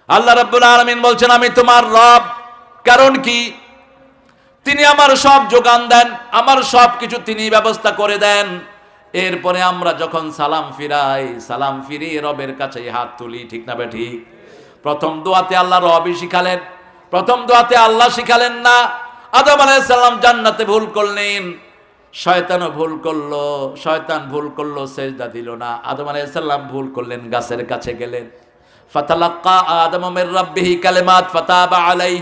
আল্লাহ রাব্বুল আলামিন বলছেন আমি তোমার রব। কারণ কি? তিনি আমার সব যোগান দেন, আমার সব কিছু তিনি ব্যবস্থা করে দেন। এরপরে আমরা যখন সালাম ফিরাই, সালাম ফিরিয়ে রবের কাছে হাত তুলি, ঠিক না বেঠিক? প্রথম দোয়াতে আল্লাহ রবই শিখালেন, প্রথম দোয়াতে আল্লাহ শিখালেন না। আদম আলাইহিস সালাম জান্নাতে ভুল করলেন, শয়তানও ভুল করলো, শয়তান ভুল করলো, সেজদা দিল না। আদম আলাইহিস সালাম ভুল করলেন, গাছের কাছে গেলেন। ফাতালাক্কা আদমু মির রাব্বিহি কালিমাত ফাতাবা আলাইহি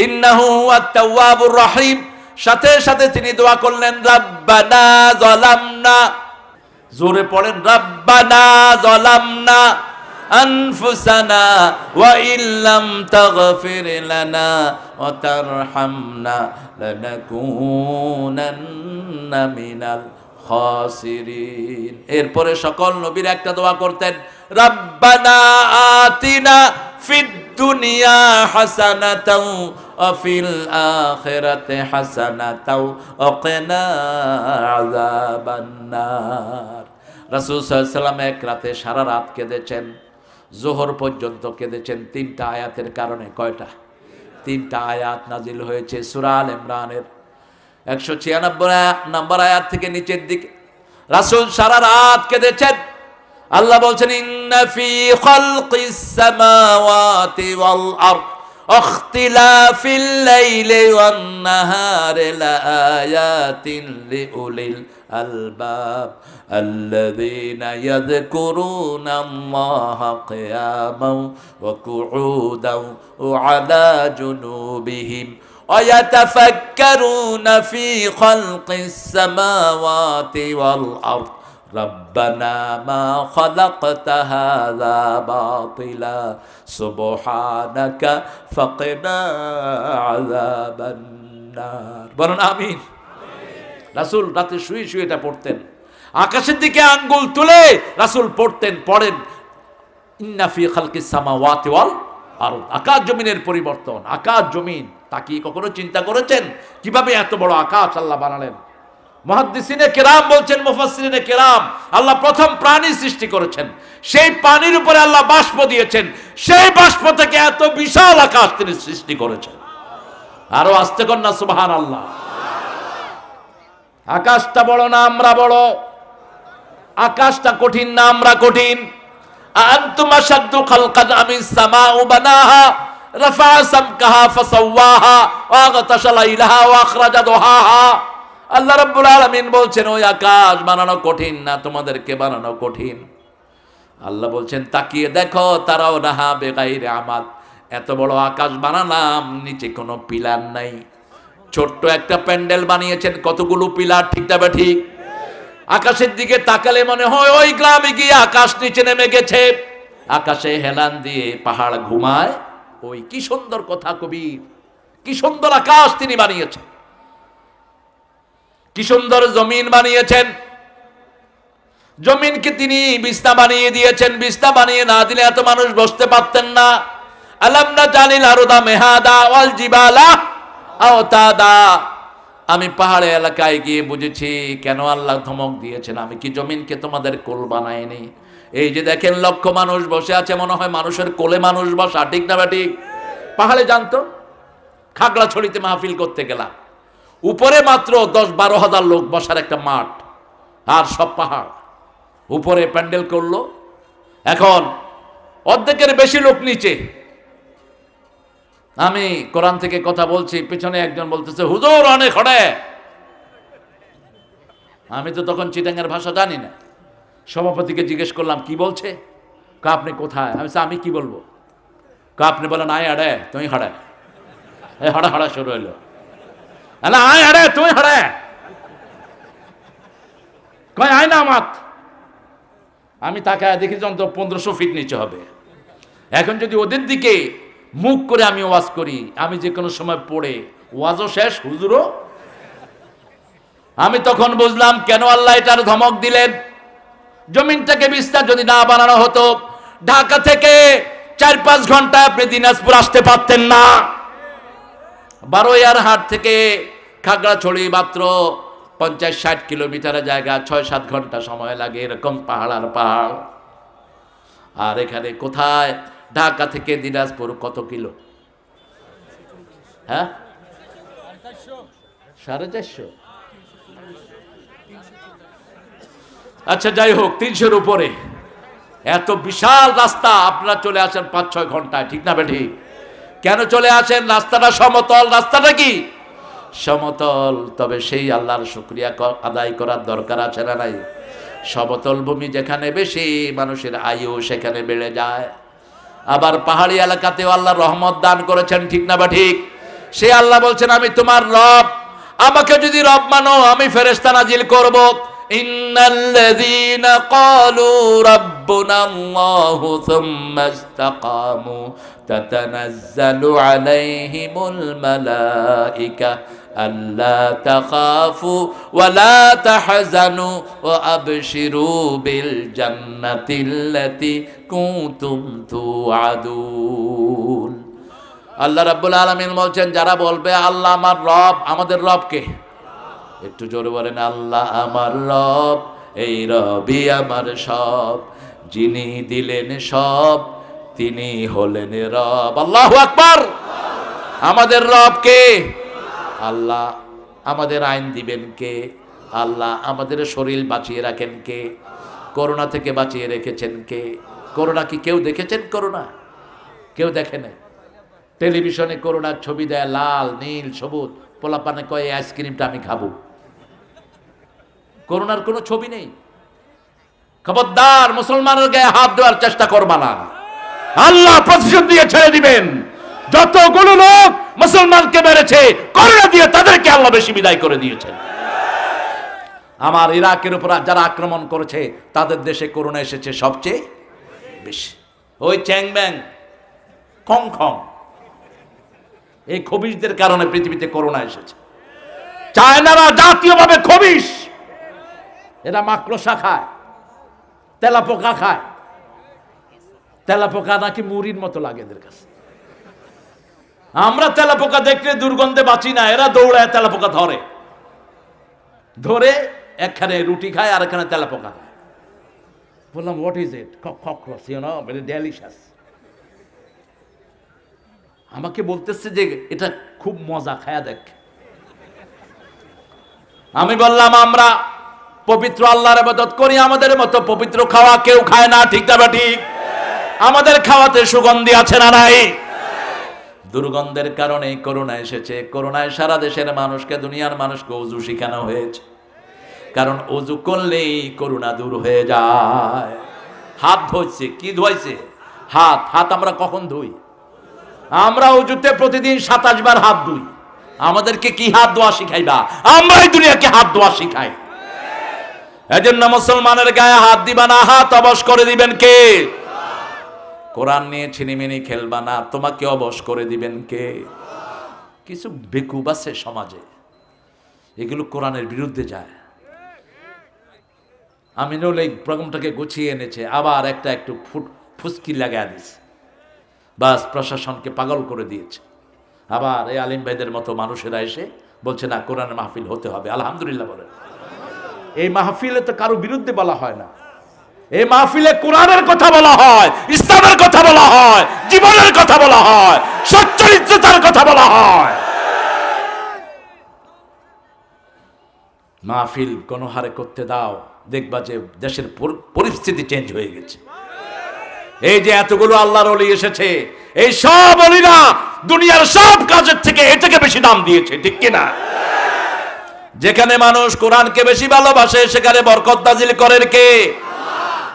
ইন্নাহু হুয়াত তাওয়াবুর রহিম। সাথে সাথে তিনি দোয়া করলেন রাব্বানা যালামনা, জোরে পড়েন রাব্বানা যালামনা আনফুসানা ওয়া ইল্লাম তাগফির লানা ওয়া তারহামনা লানাকুনান্না মিনাল খাসিরিন। এরপরে সকল নবীর একটা দোয়া করতেন, রাব্বানা আতিনা ফিদ দুনিয়া হাসানাতাও ওয়া ফিল আখিরাতি হাসানাতাও ওয়া কিনা আযাবান নার। রাসূল সাল্লাল্লাহু আলাইহি ওয়াসাল্লাম এক রাতে সারা রাত কেঁদেছেন, যোহর পর্যন্ত কেঁদেছেন। 3টা আয়াতের কারণে। কয়টা? 3টা আয়াত নাজিল হয়েছে সূরা আল ইমরানের 196 নম্বর আয়াত থেকে নিচের দিকে রাসূল সারা রাত কেঁদেছেন। আল্লাহ বলছেন ইন্না ফি খালকিস সামাওয়াতি ওয়াল আরদ ইখতিলাফিল লাইলি ওয়ান নাহারি লাআয়াতিন লিউলিল আলবাব আল্লাযীনা ইয়াযকুরুনাল্লাহা কিয়ামান ওয়া কুউদান ওয়া আলা জুনুবিহিম ওয়া ইয়াতাফাক্কারুনা ফি খালকিস সামাওয়াতি ওয়াল আরদ রব্বানা মা খালাকতা হাযা বাতিলা সুবহানাকা ফাকিনা আযাবান নার। বলুন আমিন। রাসূল রাতে শুয়ে শুয়ে এটা পড়তেন, আকাশের দিকে আঙ্গুল তুলে রাসূল পড়েন ইন্না ফি খালকিস সামাওয়াতি ওয়াল আরদ। আকাশ জমিনের পরিবর্তন, আকাশ জমিন। তা কি কখনো চিন্তা করেছেন কিভাবে এত বড় আকাশ আল্লাহ বানালেন? মুহাদ্দিসিনে কেরাম বলছেন, মুফাসসিরিনে কেরাম, আল্লাহ প্রথম প্রাণী সৃষ্টি করেছেন, সেই পানির উপরে আল্লাহ বাষ্প দিয়েছেন, সেই বাষ্প থেকে এত বিশাল আকাশ তিনি সৃষ্টি করেছেন। আরো আস্তে কর না সুবহানাল্লাহ। আকাশটা বড় না আমরা বড়? আকাশটা কঠিন না আমরা কঠিন? আনতুম আশাদ্দু খালকান আমিস সামাউ বানাহা রাফা সামকাহা ফাসাওয়াহা ওয়া আগতাশা লাইলাহা ওয়া আখরাজা দুহাহা। আল্লাহ রাব্বুল আলামিন বলছেন ওই আকাশ বানানো কঠিন না, তোমাদেরকে বানানো কঠিন। আল্লাহ বলছেন তাকিয়ে দেখো, তারাও নাহা বেগাইরে আমাদ, এত বড় আকাশ বানালাম, নিচে কোনো পিলার নাই। ছোট্ট একটা প্যান্ডেল বানিয়েছেন, কতগুলো পিলার, ঠিক না ঠিক? আকাশের দিকে তাকালে মনে হয় ওই গ্রামে গিয়ে আকাশ নিচে নেমে গেছে। আকাশে হেলান দিয়ে পাহাড় ঘুমায়। ওই কি সুন্দর কথা কবির, কি সুন্দর আকাশ তিনি বানিয়েছেন, কি সুন্দর জমিন বানিয়েছেন। জমিনকে তিনি বিছনা বানিয়ে দিয়েছেন, বিছনা বানিয়ে না দিলে এত মানুষ বসতে পারতেন না। আলাম নাজালিল আরদা মেহাদা ওয়াল জিবালা আওতাদা। আমি পাহাড়ে এলাকায় গিয়ে বুঝেছি কেন আল্লাহ ধমক দিয়েছেন। আমি কি জমিনকে তোমাদের কোল বানাইনি? এই যে দেখেন লক্ষ মানুষ বসে আছে, মনে হয় মানুষের কোলে মানুষ বসা, ঠিক না ঠিক? পাহাড়ে জানতো, খাগড়াছড়িতে মাহফিল করতে গেলাম, উপরে মাত্র 10-12 হাজার লোক বসার একটা মাঠ, আর সব পাহাড়। উপরে প্যান্ডেল করলো, এখন অর্ধেকের বেশি লোক নিচে। আমি কোরআন থেকে কথা বলছি, পিছনে একজন বলতেছে হুজুর অনেক খড়ে। আমি তো তখন চিটাঙ্গের ভাষা জানি না। সভাপতিকে জিজ্ঞেস করলাম কি বলছে? আপনি কোথায়? আমি কি বলবো? আপনি বলেন আয় আড়ে তুমি হাড়ে। এই হাড়া হাড়া শুরু হইলো। আয় আরে তুই হারে কয় আয় না মাত। আমি তাকায় দেখি যন্ত্র 1500 ফিট নিচে হবে। এখন যদি ওদের দিকে মুখ করে আমি ওয়াজ করি, আমি যে কোনো সময় পড়ে ওয়াজও শেষ, হুজুরও। আমি তখন বুঝলাম কেন আল্লাহ এটার ধমক দিলেন। জমিনটাকে বিস্তার যদি না বানানো হতো, ঢাকা থেকে 4-5 ঘন্টা আপনি দিনাজপুর আসতে পারতেন না। বারোয়ারহাট থেকে খাগড়াছড়ি মাত্র 50-60 কিলোমিটারের জায়গা, 6-7 ঘন্টা সময় লাগে। এরকম পাহাড় আর পাহাড়। আর এখানে কোথায় ঢাকা থেকে দিনাজপুর কত কিলো? হ্যাঁ, 450। আচ্ছা যাই হোক, 300-র উপরে। এত বিশাল রাস্তা, আপনারা চলে আসেন 5-6 ঘন্টায়, ঠিক না বেঠি? কেন চলে আসেন? রাস্তাটা সমতল। রাস্তাটা কি সমতল? তবে সেই আল্লাহর শুকরিয়া আদায় করার দরকার আছে না নাই? সমতল ভূমি যেখানে বেশি, মানুষের আয়ু সেখানে বেড়ে যায়। আবার পাহাড়ি এলাকাতেও আল্লাহ রহমত দান করেছেন, ঠিক না বা ঠিক? সে আল্লাহ বলছেন, আমি তোমার রব, আমাকে যদি রব মানো আমি ফেরেশতা নাজিল করব। ইন্নাল্লাযীনা ক্বালু রাব্বুনাল্লাহু সুম্মা ইসতাকামু তাতানাজ্জালু আলাইহিমুল মালায়েকা আল্লা তাখাফু ওয়া লা তাহজানু ওয়া আবশিরু বিল জান্নাতিল্লাতী কুনতুম তুআদুন। আল্লাহ রাব্বুল আলামিন বলছেন, যারা বলবে আল্লাহ আমার রব, আমাদের রব কে? একটু জোরে বলেন, আল্লাহ আমার রব, এই রবই আমার সব, যিনি দিলেন সব তিনি হলেন রব। আল্লাহু আকবার। আমাদের রব কে? আল্লাহ। আমাদের আইন দিবেন কে? আল্লাহ। আমাদের শরীর বাঁচিয়ে রাখেন কে? করোনা থেকে বাঁচিয়ে রেখেছেন কে? করোনা কি কেউ দেখেছেন? করোনা কেউ দেখে না। টেলিভিশনে করোনার ছবি দেয়, লাল নীল সবুজ, পোলাপানে কয় এই আইসক্রিমটা আমি খাবো। করোনার কোনো ছবি নেই। খবরদার মুসলমানের গায়ে হাত দেওয়ার চেষ্টা করবা না। আল্লাহ প্রতিশোধ দিয়ে ছেড়ে দিবেন। যতগুলো লোক মুসলমানকে মেরেছে করোনা দিয়ে, তাদেরকে আল্লাহ বেশি বিদায় করে দিয়েছেন। আমার ইরাকের উপর যারা আক্রমণ করেছে তাদের দেশে করোনা এসেছে সবচেয়ে বেশি। ওই চ্যাং ব্যাং খং খং, এই খবিশদের কারণে পৃথিবীতে করোনা এসেছে। চায়নারা জাতীয়ভাবে খবিশ, এরা মাকড়সা খায়, তেলাপোকা খায়। তেলাপোকা নাকি মুড়ির মতো লাগে এদের কাছে। আমরা তেলাপোকা দেখলে দুর্গন্ধে বাঁচি না, এরা দৌড়ায় তেলাপোকা ধরে ধরে, একখানে রুটি খায় আর এখানে তেলাপোকা খায়। বললাম what is it? Cockroach, you know, very delicious. আমাকে বলতেছে যে এটা খুব মজা, খায়া দেখ। আমি বললাম আমরা পবিত্র আল্লাহর ইবাদত করি, আমাদের মতো পবিত্র খাওয়া কেউ খায় না, ঠিক না ঠিক? আমাদের খাওয়াতে সুগন্ধি আছে না নাই? দুর্গন্ধের কারণে করোনা এসেছে। করোনায় সারা দেশের মানুষকে, দুনিয়ার মানুষকে ওযু শিখানো হয়েছে, কারণ ওযু করলেই করোনা দূর হয়ে যায়। হাত ধুইছে, কি ধুইছে? হাত। হাত আমরা কখন ধুই? আমরা ওযুতে প্রতিদিন 27 বার হাত ধুই। আমাদেরকে কি হাত ধোয়া শিখাইবা? আমরাই দুনিয়াকে হাত ধোয়া শিখাই। এজন্য মুসলমানের গায়ে হাত দিবা না, হাত অবশ করে দিবেন কে? কোরআন নিয়ে ছিনিমিনি খেলবা না, তোমাকে অবশ করে দিবেন কে? কিছু বেকুব আছে সমাজে, এগুলো কোরআনের বিরুদ্ধে যায়। আমিনুল এই প্রোগ্রামটাকে গুছিয়ে এনেছে, আবার একটা একটু ফুসকি লাগাই দিছে, বাস প্রশাসনকে পাগল করে দিয়েছে। আবার এই আলিম ভাইদের মতো মানুষেরা এসে বলছে না কোরআনের মাহফিল হতে হবে। আলহামদুলিল্লাহ বলেন। এই মাহফিলে তো কারো বিরুদ্ধে বলা হয় না, এই মাহফিলে কোরআনের কথা বলা হয়, ইসলামের কথা বলা হয়, জীবনের কথা বলা হয়, সচ্চরিত্রতার কথা বলা হয়। মাহফিল কোন হারে করতে দাও, দেখবা যে দেশের পরিস্থিতি চেঞ্জ হয়ে গেছে। এই যে এতগুলো আল্লাহর ওলি এসেছে, এই সব ওলিরা দুনিয়ার সব কাজের থেকে এটাকে বেশি দাম দিয়েছে, ঠিক কিনা? যেখানে মানুষ কোরআনকে বেশি ভালোবাসে সেখানে বরকত নাজিল করেন কে?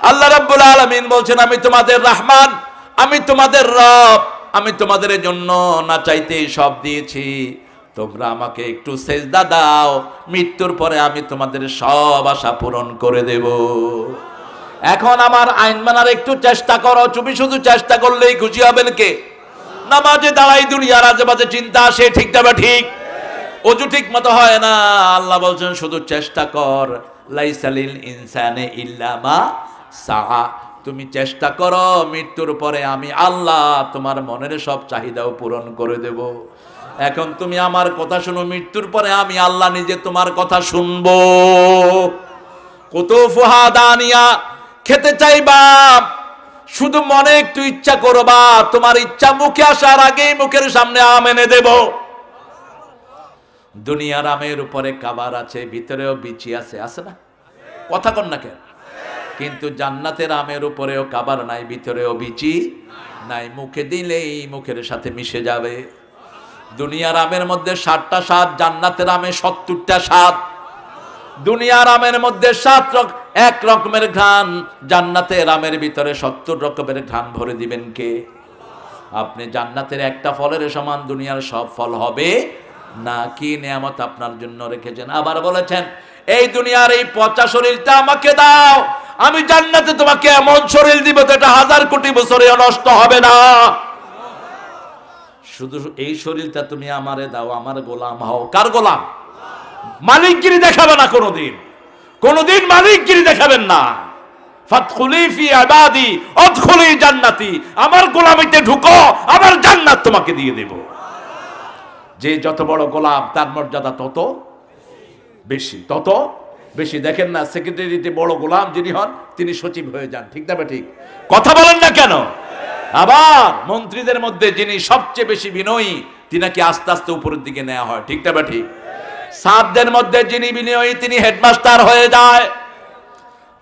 আল্লাহ রাব্বুল আলামিন বলছেন, আমি তোমাদের রহমান, আমি তোমাদের রব, আমি তোমাদের জন্য না চাইতেই সব দিয়েছি, তোমরা আমাকে একটু সেজদা দাও, মৃত্যুর পরে আমি তোমাদের সব আশা পূরণ করে দেব। এখন আমার আইন মানার একটু চেষ্টা করো। তুমি শুধু চেষ্টা করলেই খুশি হবেন কে? নামাজে দাঁড়াই দুনিয়ার আজেবাজে চিন্তা আসে, ঠিক না বা ঠিক? ওযু ঠিক মতো হয় না, আল্লাহ বলছেন শুধু চেষ্টা কর। লাইসালিল ইনসানে ইল্লা মা সাআ। তুমি চেষ্টা করো, মৃত্যুর পরে আমি আল্লাহ তোমার মনের সব চাহিদাও পূরণ করে দেব। এখন তুমি আমার কথা শুনো, মৃত্যুর পরে আমি আল্লাহ নিজে তোমার কথা শুনবো। কুতুফুহা দানিয়া, খেতে চাইবা, শুধু মনে একটু ইচ্ছা করবা, তোমার ইচ্ছা মুখে আসার আগেই মুখের সামনে আম এনে দেব। দুনিয়ার আমের উপরে কাবার আছে, ভিতরেও বিচি আছে, আছে না? কথা কন না কেন? কিন্তু জান্নাতের আমের উপরেও কাবার নাই, ভিতরেও বিচি নাই, মুখে দিলেই মুখের সাথে মিশে যাবে। দুনিয়ার আমের মধ্যে 60টা স্বাদ, জান্নাতের আমে 70টা স্বাদ। দুনিয়ার আমের মধ্যে 7 এক রকমের ঘ্রাণ, জান্নাতের আমের ভিতরে 70 রকমের ঘ্রাণ ভরে দিবেন কে? আপনি জান্নাতের একটা ফলের সমান দুনিয়ার সব ফল হবে না। কি নিয়ামত আপনার জন্য রেখেছেন। আবার বলেছেন, এই দুনিয়ার এই পচা শরীরটা আমাকে দাও, আমি জান্নাতে তোমাকে এমন শরীর দিব যেটা 1000 কোটি বছরে নষ্ট হবে না। শুধু এই শরীরটা তুমি আমারে দাও, আমার গোলাম হও। কার গোলাম? মালিকগিরি দেখাবে না কোনোদিন, কোনোদিন মালিকগিরি দেখাবেন না। ফাদখুলি ফি ইবাদি আদখুলি জান্নাতি, আমার গোলামিতে ঢুকো, আমার জান্নাত তোমাকে দিয়ে দেব। যে যত বড় গোলাম তার মর্যাদা তত বেশি, তত বেশি। দেখেন না, সেক্রেটারিতে বড় গোলাম যিনি হন তিনি সচিব হয়ে যান, ঠিক না? ঠিক কথা বলেন না কেন? আবার মন্ত্রীদের মধ্যে যিনি সবচেয়ে বেশি বিনয়ী তিনাকে আস্তে আস্তে উপরের দিকে নেওয়া হয়, ঠিক না? ঠিক সাতদের মধ্যে যিনি বিনয়ী তিনি হেডমাস্টার হয়ে যায়।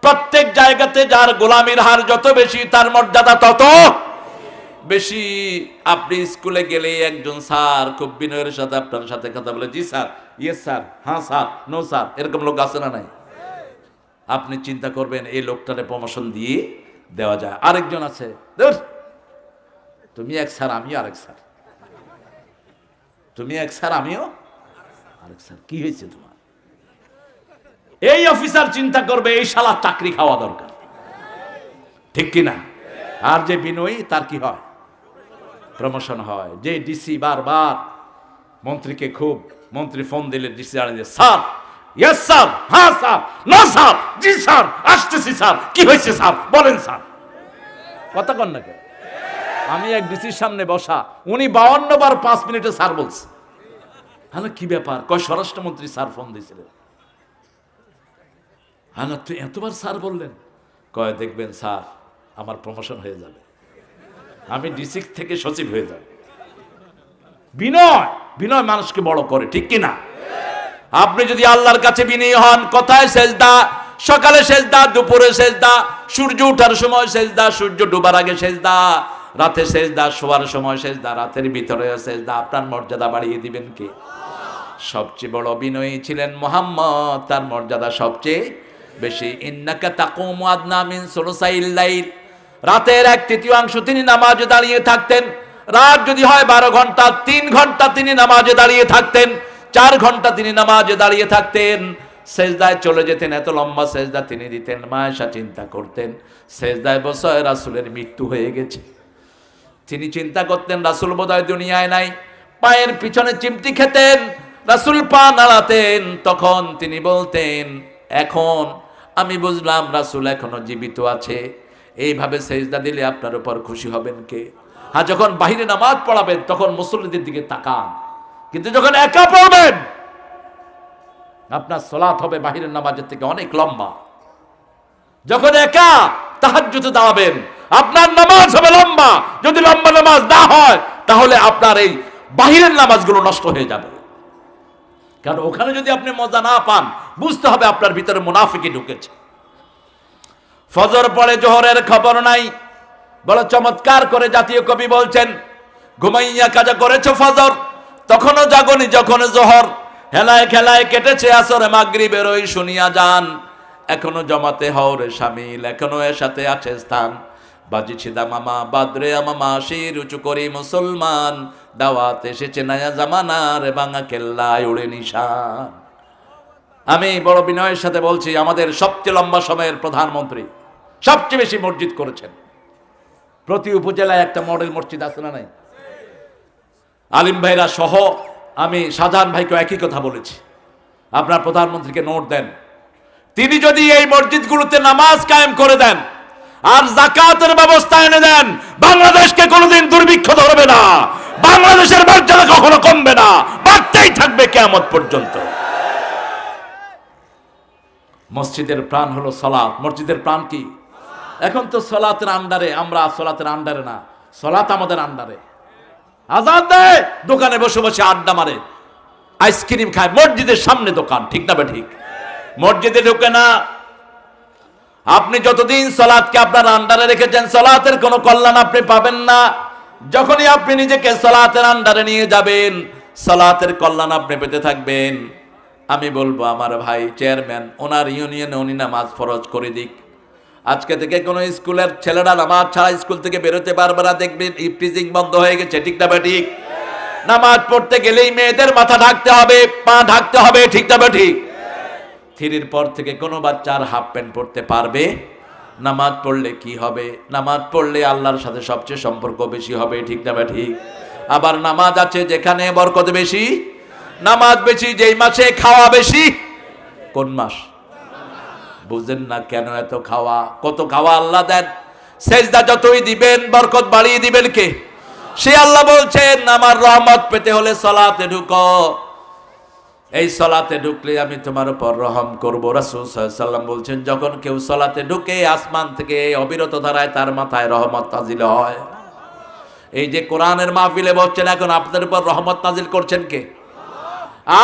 প্রত্যেক জায়গাতে যার গোলামির হার যত বেশি তার মর্যাদা তত বেশি। আপনি স্কুলে গেলে একজন স্যার খুব বিনয়ের সাথে আপনার সাথে কথা বলে, জি স্যার, ইয়েস স্যার, হ্যাঁ স্যার, নো স্যার, এরকম লোক আছে না নাই? আপনি চিন্তা করবেন এই লোকটারে প্রমোশন দিয়ে দেওয়া যায়। আরেকজন আছে, তুমি এক স্যার আমিও আরেক স্যার, তুমি এক স্যার আমিও আরেক স্যার, কি হয়েছে তোমার? এই অফিসার চিন্তা করবে এই শালা চাকরি খাওয়া দরকার, ঠিক কিনা? আর যে বিনয়ী তার কি হয়? প্রমোশন হয়। যে ডিসি বারবার মন্ত্রীকে খুব, মন্ত্রী ফোন দিলে ডিসি জানিয়ে, স্যার, ইয়েস স্যার, হ্যাঁ স্যার, না স্যার, জি স্যার, আসতেছি স্যার, কি হয়েছে স্যার বলেন স্যার। কথা কন না কেন? আমি এক ডিসির সামনে বসা, উনি 52 বার 5 মিনিটে স্যার বলছে। হ্যালো, কি ব্যাপার? কয় স্বরাষ্ট্রমন্ত্রী স্যার ফোন দিয়েছিলেন। হ্যালো, তুই এতবার স্যার বললেন? কয় দেখবেন স্যার আমার প্রমোশন হয়ে যাবে, আমি ডিসি থেকে সচিব হয়ে যাব। বিনয়, বিনয় মানুষকে বড় করে, ঠিক কিনা? আপনি যদি আল্লাহর কাছে বিনয়ী হন, কথায় সেজদা, সকালে সেজদা, দুপুরে সেজদা, সূর্য ওঠার সময় সেজদা, সূর্য ডুবার আগে সেজদা, রাতে সেজদা, শোয়ার সময় সেজদা, রাতের ভিতরে সেজদা, আপনার মর্যাদা বাড়িয়ে দিবেন কে? সবচেয়ে বড় বিনয়ী ছিলেন মুহাম্মদ, তার মর্যাদা সবচেয়ে বেশি। ইন্নাকা তাকুমু আদনা মিন সুলুসাইল লাইল, রাতের 1/3 তিনি নামাজে দাঁড়িয়ে থাকতেন। রাত যদি হয় 12 ঘন্টা, 3 ঘন্টা তিনি নামাজে দাঁড়িয়ে থাকতেন, 4 ঘন্টা তিনি নামাজে দাঁড়িয়ে থাকতেন। সেজদায় চলে যেতেন, এত লম্বা সেজদা তিনি দিতেন। মায়েশা চিন্তা করতেন সেজদায় বসে রাসূলের মৃত্যু হয়ে গেছে। তিনি চিন্তা করতেন রাসূল বোধহয় দুনিয়ায় নাই। পায়ের পিছনে চিমটি খেতেন, রাসূল পা নাড়াতেন, তখন তিনি বলতেন, এখন আমি বুঝলাম রাসূল এখনো জীবিত আছে। এইভাবে সেজদা দিলে আপনার উপর খুশি হবেন কে? হ্যাঁ, যখন বাহিরে নামাজ পড়াবেন তখন মুসল্লিদের দিকে তাকান, কিন্তু যখন একা পড়বেন আপনার সালাত হবে বাহিরের নামাজের থেকে অনেক লম্বা। যখন একা তাহাজ্জুদে দাঁড়াবেন আপনার নামাজ হবে লম্বা। যদি লম্বা নামাজ না হয় তাহলে আপনার এই বাহিরের নামাজগুলো নষ্ট হয়ে যাবে। কারণ ওখানে যদি আপনি মজা না পান, বুঝতে হবে আপনার ভিতরে মুনাফিকি ঢুকেছে। ফজর পড়ে জোহরের খবর নাই। বড় চমৎকার করে জাতীয় কবি বলছেন, ঘুমাইয়া কাজা করেছো ফজর, তখনও জাগনি যখন জোহর, হেলায় খেলায় কেটেছে আসরে মাগরিবের ওই শুনিয়া যান, এখনো জমাতে হওরে শামিল, এখনো এর সাথে আছে স্থান। বাজিছি দামামা বাদরে আমামা, শির উঁচু করি মুসলমান, দাওয়াত এসেছে নয়া জামানার, ভাঙা কেল্লায় উড়ে নিশান। আমি বড় বিনয়ের সাথে বলছি, আমাদের সবচেয়ে লম্বা সময়ের প্রধানমন্ত্রী সবচেয়ে বেশি মসজিদ করেছেন। প্রতি উপজেলায় একটা মডেল মসজিদ আছে না নাই? আলিম ভাইরা সহ আমি শাহজাহান ভাইকে একই কথা বলেছি, আপনার প্রধানমন্ত্রীকে নোট দেন। তিনি যদি এই মসজিদগুলোতে নামাজ কায়েম করে দেন আর যাকাতের ব্যবস্থা এনে দেন, বাংলাদেশকে কোনোদিন দুর্ভিক্ষ ধরবে না, বাংলাদেশের মর্যাদা কখনো কমবে না, বাড়তেই থাকবে কিয়ামত পর্যন্ত। মসজিদের প্রাণ হলো সালাত। মসজিদের প্রাণ কি? এখন তো সলাতের আন্ডারে, আমরা সলাতের আন্ডারে না, সলাত আমাদের আন্ডারে। আজান দেয়, দোকানে বসে বসে আড্ডা মারে, আইসক্রিম খায়, মসজিদের সামনে দোকান, ঠিক না ঠিক? মসজিদে ঢুকে না। আপনি যতদিন সলাতকে আপনার আন্ডারে রেখেছেন, সলাতের কোনো কল্যাণ আপনি পাবেন না। যখনই আপনি নিজেকে সলাতের আন্ডারে নিয়ে যাবেন, সলাতের কল্যাণ আপনি পেতে থাকবেন। আমি বলবো আমার ভাই চেয়ারম্যান, ওনার ইউনিয়নে উনি নামাজ ফরজ করে দিক। আজকে থেকে কোনো স্কুলের ছেলেরা নামাজ ছাড়া স্কুল থেকে বেরোতে পারবে না, দেখবেন ইফটিজিং বন্ধ হয়ে গেছে, ঠিক না ঠিক? নামাজ পড়তে গেলেই মেয়েদের মাথা ঢাকতে হবে, পা ঢাকতে হবে, ঠিক না ঠিক? থ্রির পর থেকে কোনো বাচ্চা আর হাফ প্যান্ট পড়তে পারবে? নামাজ পড়লে কি হবে? নামাজ পড়লে আল্লাহর সাথে সবচেয়ে সম্পর্ক বেশি হবে, ঠিক না ঠিক? আবার নামাজ আছে যেখানে বরকত বেশি, নামাজ বেশি যেই মাসে খাওয়া বেশি। কোন মাস? বুঝেন না কেন এত খাওয়া? কত খাওয়া আল্লাহ দেন। সেজদা যতই দিবেন বরকত বাড়িয়ে দিবেন কে? সে আল্লাহ বলছেন আমার রহমত পেতে হলে সালাতে ঢুকো, এই সালাতে ঢুকলে আমি তোমার উপর রহম করব। রাসূল সাল্লাল্লাহু আলাইহি ওয়াসাল্লাম বলছেন যখন কেউ সালাতে ঢুকে আসমান থেকে অবিরত ধারায় তার মাথায় রহমত নাজিল হয়। এই যে কোরআনের মাহফিলে বসছেন, এখন আপনাদের উপর রহমত নাজিল করছেন কে?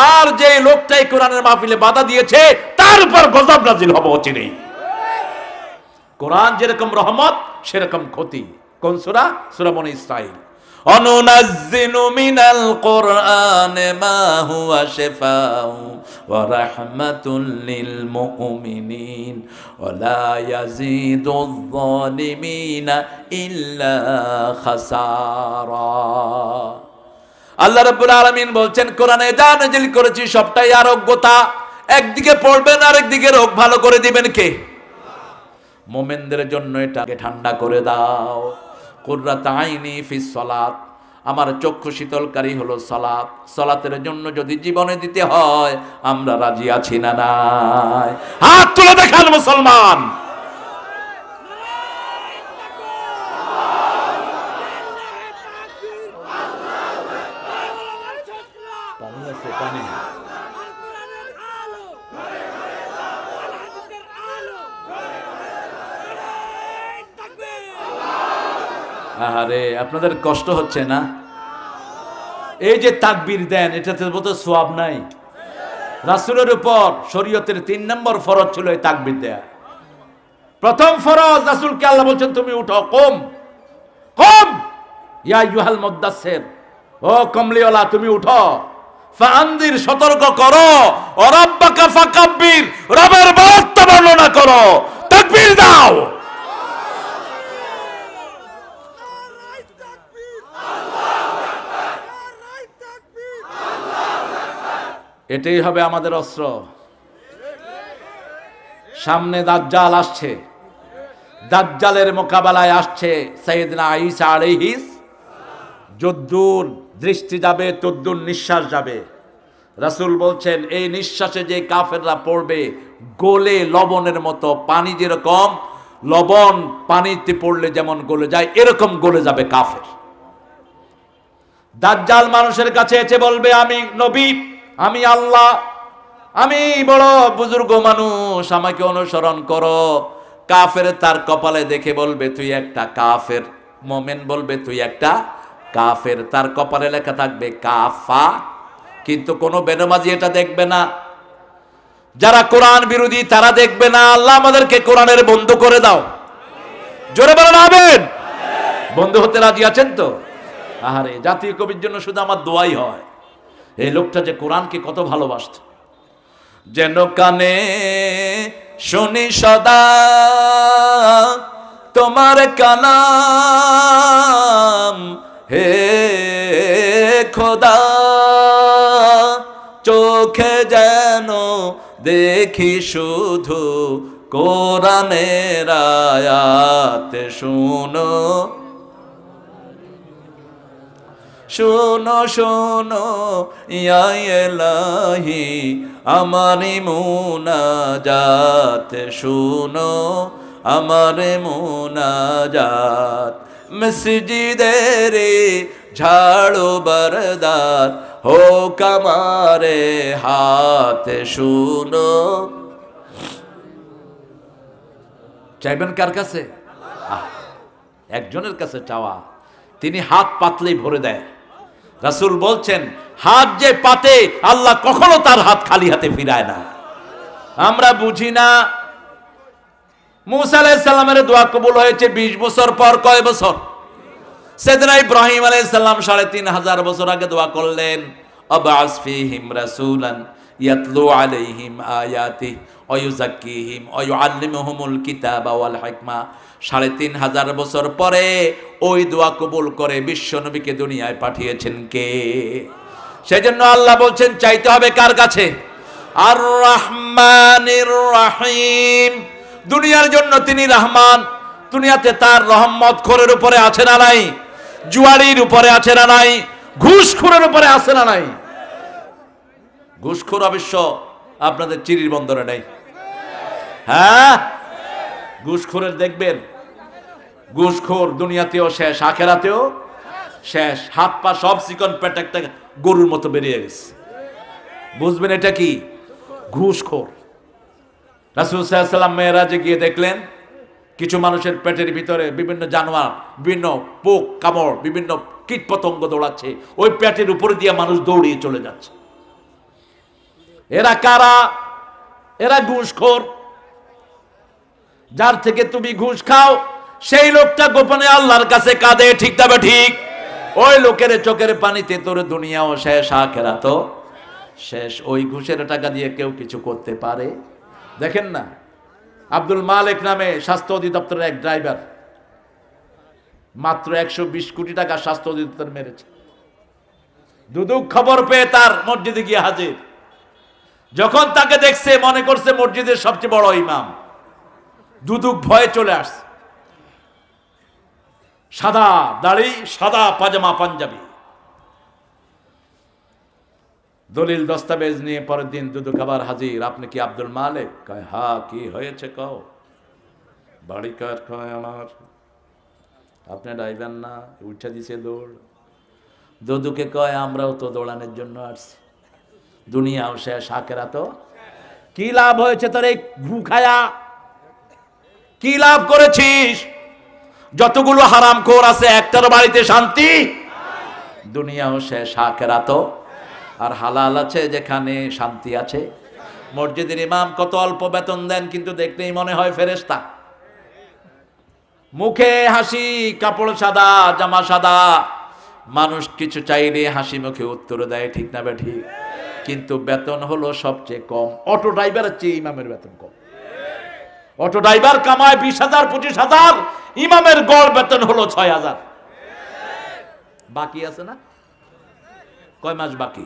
আর যে লোকটাই কোরআনের মাহফিলে বাধা দিয়েছে তার উপর গজব নাজিল হবে অচিরেই। কোরআন যেরকম রহমত সেরকম ক্ষতি। কোন সূরা? সূরা বনী ইসরাঈল। অনুনাজ্জিলু মিনাল কুরআনি মা হুয়া শিফাউ ওয়া রাহমাতুল লিল মুমিনিন ওয়া লা ইয়াজিদুয যালিমিনা ইল্লা খাসারা। আল্লাহ রাব্বুল আলামিন বলছেন কোরআনে যা নাযিল করেছি সবটাই আরোগ্যতা। একদিকে পড়বেন আর একদিকে রোগ ভালো করে দিবেন কে? মুমিনদের জন্য এটাকে ঠান্ডা করে দাও। কুররাত আইনি ফিস সালাত, আমার চক্ষু শীতলকারী হলো সালাত। সালাতের জন্য যদি জীবনে দিতে হয় আমরা রাজি আছি না নাই? হাত তুলে দেখান মুসলমান। আরে আপনাদের কষ্ট হচ্ছে না? এই যে তাকবীর দেন, এটাতে বোধ সওয়াব নাই? রাসূলের উপর শরীয়তের 3 নম্বর ফরজ ছিল এই তাকবীর দেয়া। প্রথম ফরজ, রাসূলকে আল্লাহ বলছেন তুমি উঠো, কম কম ইয়া আইয়ুহাল মুদাসসির, ও কমলিওয়ালা তুমি উঠো। ফাআনদির, সতর্ক করো। ও রাব্বাকা ফাকাব্বির, রবের বরত্ব বর্ণনা করো, তাকবীর দাও। এটাই হবে আমাদের অস্ত্র। সামনে দাজ্জাল আসছে, দাজ্জালের মোকাবেলায় আসছে সাইয়েদনা ঈসা আলাইহিস। যদ্দূর দৃষ্টি যাবে তদ্দূর নিঃশ্বাস যাবে। রাসূল বলছেন এই নিঃশ্বাসে যে কাফেররা পড়বে গলে লবণের মতো, পানি যেরকম লবণ পানিতে পড়লে যেমন গলে যায় এরকম গলে যাবে কাফের। দাজ্জাল মানুষের কাছে এসে বলবে আমি নবী, আমি আল্লাহ, আমি বড় বুজুর্গ মানুষ, আমাকে অনুসরণ করো। কাফের তার কপালে দেখে বলবে তুই একটা কাফের। মোমেন বলবে তুই একটা কাফের। তার কপালে লেখা থাকবে কাফা, কিন্তু কোনো বেনমাজি এটা দেখবে না। যারা কোরআন বিরোধী তারা দেখবে না। আল্লাহ আমাদেরকে কোরআনের বন্ধু করে দাও। জোরে বলেন আমিন। বন্ধু হতে রাজি আছেন তো? আহারে, জাতীয় কবির জন্য শুধু আমার দোয়াই হয়। এই লোকটা যে কোরআনকে কত ভালোবাসত। যেন কানে শুনি সদা তোমার কালাম, হে খোদা চোখে যেন দেখি শুধু কোরআনের আয়াত। শুনো শোনো শোনো ইয়া ইলাহি আমারি মুনাজাত, শোনো আমার মুনাজাত। মসজিদের ঝাড়ু বরদার হোক আমারে হাত, শুনো। চাইবেন কার কাছে? একজনের কাছে চাওয়া, তিনি হাত পাতলেই ভরে দেয়। রাসূল বলছেন, হাত যে পাতে আল্লাহ কখনো তার হাত খালি হাতে ফিরায় না। আমরা বুঝি না, মুসা আলাইহিস সালামের দোয়া কবুল হয়েছে 20 বছর পর। কয় বছর? সাইয়েদনা ইব্রাহিম আলাইহিস সালাম 3500 বছর আগে দোয়া করলেন, আবআস ফীহিম রাসূলান ইয়াতলু আলাইহিম আয়াতি ওয়া ইউযাক্কিহিম ওয়া ইউআল্লিমুহুমুল কিতাবা ওয়াল হিকমা। 3500 বছর পরে ওই দোয়া কবুল করে বিশ্ব নবীকে দুনিয়ায় পাঠিয়েছেন কে? সেজন্য আল্লাহ বলছেন চাইতে হবে কার কাছে? আর রহমানির রহিম। দুনিয়ার জন্য তিনি রহমান, দুনিয়াতে তার রহমত খোরের উপরে আছে না নাই? জুয়ারির উপরে আছে না নাই? ঘুষখোরের উপরে আছে না নাই? ঘুষখোর অবশ্য আপনাদের চিরির বন্দরে নেই। হ্যাঁ, ঘুষখোরের দেখবেন, ঘুষখোর দুনিয়াতেও শেষ, আখেরাতেও শেষ। হাত পা সব চিকন, পেট একটা গরুর মতো বেরিয়ে গেছে। বুঝবেন এটা কি? ঘুষখোর। রাসূল সাল্লাল্লাহু আলাইহি ওয়াসাল্লাম মেরাজে গিয়ে দেখলেন কিছু মানুষের পেটের ভিতরে বিভিন্ন জানোয়ার, বিভিন্ন পোক কামড়, বিভিন্ন কীট পতঙ্গ দৌড়াচ্ছে, ওই পেটের উপরে দিয়ে মানুষ দৌড়িয়ে চলে যাচ্ছে। এরা কারা? এরা ঘুষখোর। যার থেকে তুমি ঘুষ খাও সেই লোকটা গোপনে আল্লাহর কাছে কাঁদে, ঠিক তবে ঠিক। ওই লোকের চোখের পানিতে তোর দুনিয়াও শেষ, আখিরাতও শেষ। ওই ঘুষের টাকা দিয়ে কেউ কিছু করতে পারে? দেখেন না, আব্দুল মালিক নামে স্বাস্থ্য অধিদপ্তরের এক ড্রাইভার মাত্র 120 কোটি টাকা স্বাস্থ্য অধিদপ্তর মেরেছে। দুদুক খবর পেয়ে তার মসজিদে গিয়ে হাজির। যখন তাকে দেখছে মনে করছে মসজিদের সবচেয়ে বড় ইমাম। দুদুক ভয়ে চলে আসছে, সাদা দাড়ি, সাদা পাজামা, পাঞ্জাবি, দলিল দস্তাবেজ নিয়ে পরের দিন দুদুক আবার হাজির। আপনি কি আব্দুল মালিক? কয় হ্যাঁ। কি হয়েছে কও? বাড়ি কার? কয় আমার। আপনি ড্রাইভার না? উঠা দিছে দৌড়। দুদুকে কয় আমরাও তো দৌড়ানোর জন্য আসছি, দুনিয়াও শেষ, আখিরাতও। কি লাভ হয়েছে তোর এই ঘু খায়া? কি লাভ করেছিস? যতগুলো হারামখোর আছে একটার বাড়িতে শান্তি? দুনিয়াও শেষ, আখিরাতও। আর হালাল আছে যেখানে শান্তি আছে। মসজিদের ইমাম কত অল্প বেতন দেন, কিন্তু দেখলেই মনে হয় ফেরেশতা। মুখে হাসি, কাপড় সাদা, জামা সাদা, মানুষ কিছু চাইলে হাসি মুখে উত্তর দেয়, ঠিক না ঠিক? কিন্তু বেতন হলো সবচেয়ে কম। অটো ড্রাইভারের চেয়ে ইমামের বেতন কম। অটো ড্রাইভার কামায় 20,000 25,000, ইমামের গড় বেতন হলো 6,000। বাকি আছে না? কয় মাস বাকি?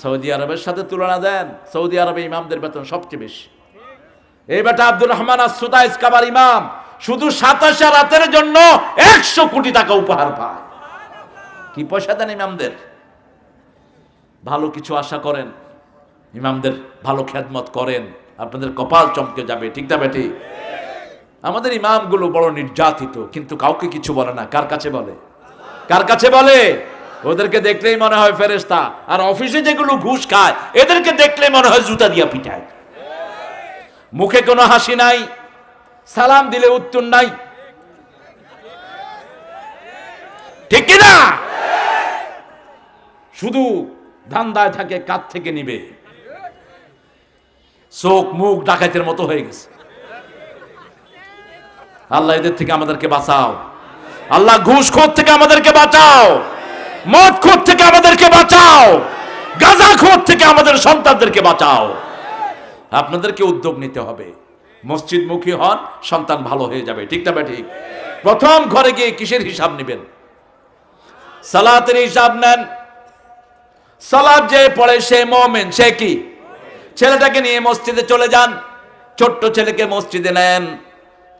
সৌদি আরবের সাথে তুলনা দেন, সৌদি আরবে ইমামদের বেতন সবচেয়ে বেশি। এই বেটা আব্দুর রহমান আস-সুদাইস কাবার ইমাম শুধু 27 রাতের জন্য 100 কোটি টাকা উপহার পায়। কি পয়সা দেন ইমামদের? ভালো কিছু আশা করেন, ইমামদের ভালো খেদমত করেন, আপনাদের কপাল চমকে যাবে, ঠিক না বেটি? আমাদের ইমামগুলো বড় নির্যাতিত, কিন্তু কাউকে কিছু বলে না। কার কাছে বলে? কার কাছে বলে? ওদেরকে দেখলেই মনে হয় ফেরেশতা। আর অফিসে যেগুলো ঘুষ খায় এদেরকে দেখলেই মনে হয় জুতা দিয়া পিটায়। মুখে কোনো হাসি নাই, সালাম দিলে উত্তর নাই, ঠিক কি না? শুধু ধান্দায় থাকে কাত থেকে নিবে। চোখ মুখ ডাকাতের মতো হয়ে গেছে। আল্লাহ এদের থেকে আমাদেরকে বাঁচাও। আল্লাহ ঘুষখোর থেকে আমাদেরকে বাঁচাও, মদখোর থেকে আমাদেরকে বাঁচাও, গাঁজাখোর থেকে আমাদের সন্তানদেরকে বাঁচাও। আপনাদেরকে উদ্যোগ নিতে হবে। মসজিদমুখী হন, সন্তান ভালো হয়ে যাবে, ঠিক না ঠিক? প্রথম ঘরে গিয়ে কিসের হিসাব নেবেন? সালাতের হিসাব নেন। সালাত যে পড়ে সে মুমিন, সে কি? ছেলেটাকে নিয়ে মসজিদে চলে যান, ছোট্ট ছেলেকে মসজিদে নেন।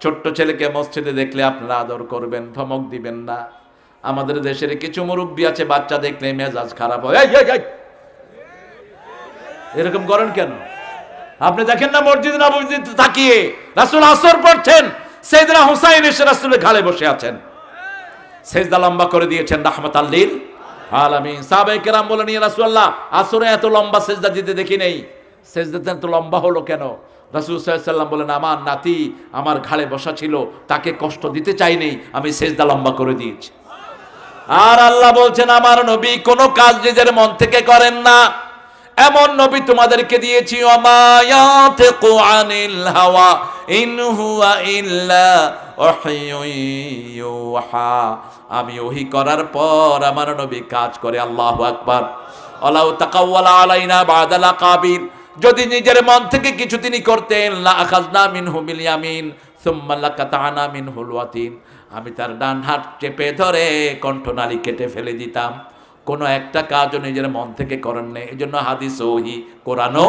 ছোট্ট ছেলেকে মসজিদে দেখলে আপনারা আদর করবেন, ধমক দিবেন না। আমাদের দেশের কিছু মুরব্বী আছে, বাচ্চা দেখলে মেজাজ খারাপ হয়, এরকম করেন কেন? আপনি দেখেন না মসজিদ নববীতে তাকিয়ে রাসূল আসর পড়ছেন, সাইয়েদনা হুসাইন এসে রাসূলের ঘাড়ে বসে আছেন, সেজদা লম্বা করে দিয়েছেন রাহমাতাল লিল আলামিন। সাহাবায়ে কেরাম বলেন, ইয়া রাসূলুল্লাহ, আসরে এত লম্বা সেজদা দিতে দেখি নেই, সেজদাটা এত লম্বা হলো কেন? রাসূল সাল্লাল্লাহু আলাইহি ওয়াসাল্লাম বলেন, আমার নাতি আমার ঘাড়ে বসা ছিল, তাকে কষ্ট দিতে চাইনি, আমি সিজদা লম্বা করে দিয়েছি। আর আল্লাহ বলছেন, আমার নবী কোনো কাজ নিজের মন থেকে করেন না, এমন নবী তোমাদেরকে দিয়েছি। ওমা ইয়াতিকু আনিল হাওয়া ইন হুয়া ইল্লা ওয়াহয়ুন ইউহা। আমি ওহী করার পর আমার নবী কাজ করে। আল্লাহু আকবার। আলাউ তাকাওয়ালা আলাইনা বাদাল আকাবির, যদি নিজের মন থেকে কিছু তিনি করতেন, লা আখাযনা মিনহু বিল ইয়ামিন সুম্মা লাকাতানা মিনহুল ওয়াতিন, আমি তার ডান হাত চেপে ধরে কণ্ঠনালী কেটে ফেলে দিতাম। কোনো একটা কাজও নিজের মন থেকে করেন নেই। এই জন্য হাদিস ওহি, কোরআনও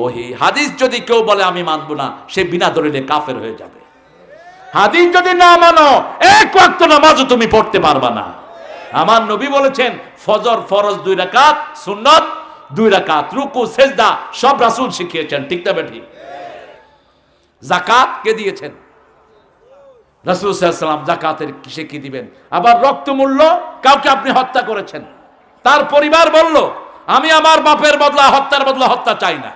ওহি। হাদিস যদি কেউ বলে আমি মানব না, সে বিনা দলিলে কাফের হয়ে যাবে। হাদিস যদি না মানো, এক ওয়াক্ত নামাজও তুমি পড়তে পারবা না। আমার নবী বলেছেন, ফজর ফরজ 2 রাকাত, সুন্নত 2 রাকাত, রুকু সেজদা সব রাসূল শিখিয়েছেন। ঠিক না বেঠি? যাকাত কে দিয়েছেন? রাসূল সাল্লাল্লাহু আলাইহি ওয়াসাল্লাম। যাকাতের কিসে কি দিবেন? আবার রক্তমূল্য, কাউকে আপনি হত্যা করেছেন, তার পরিবার বলল, আমি আমার বাপের বদলা, হত্যার বদলা হত্যা চাই না,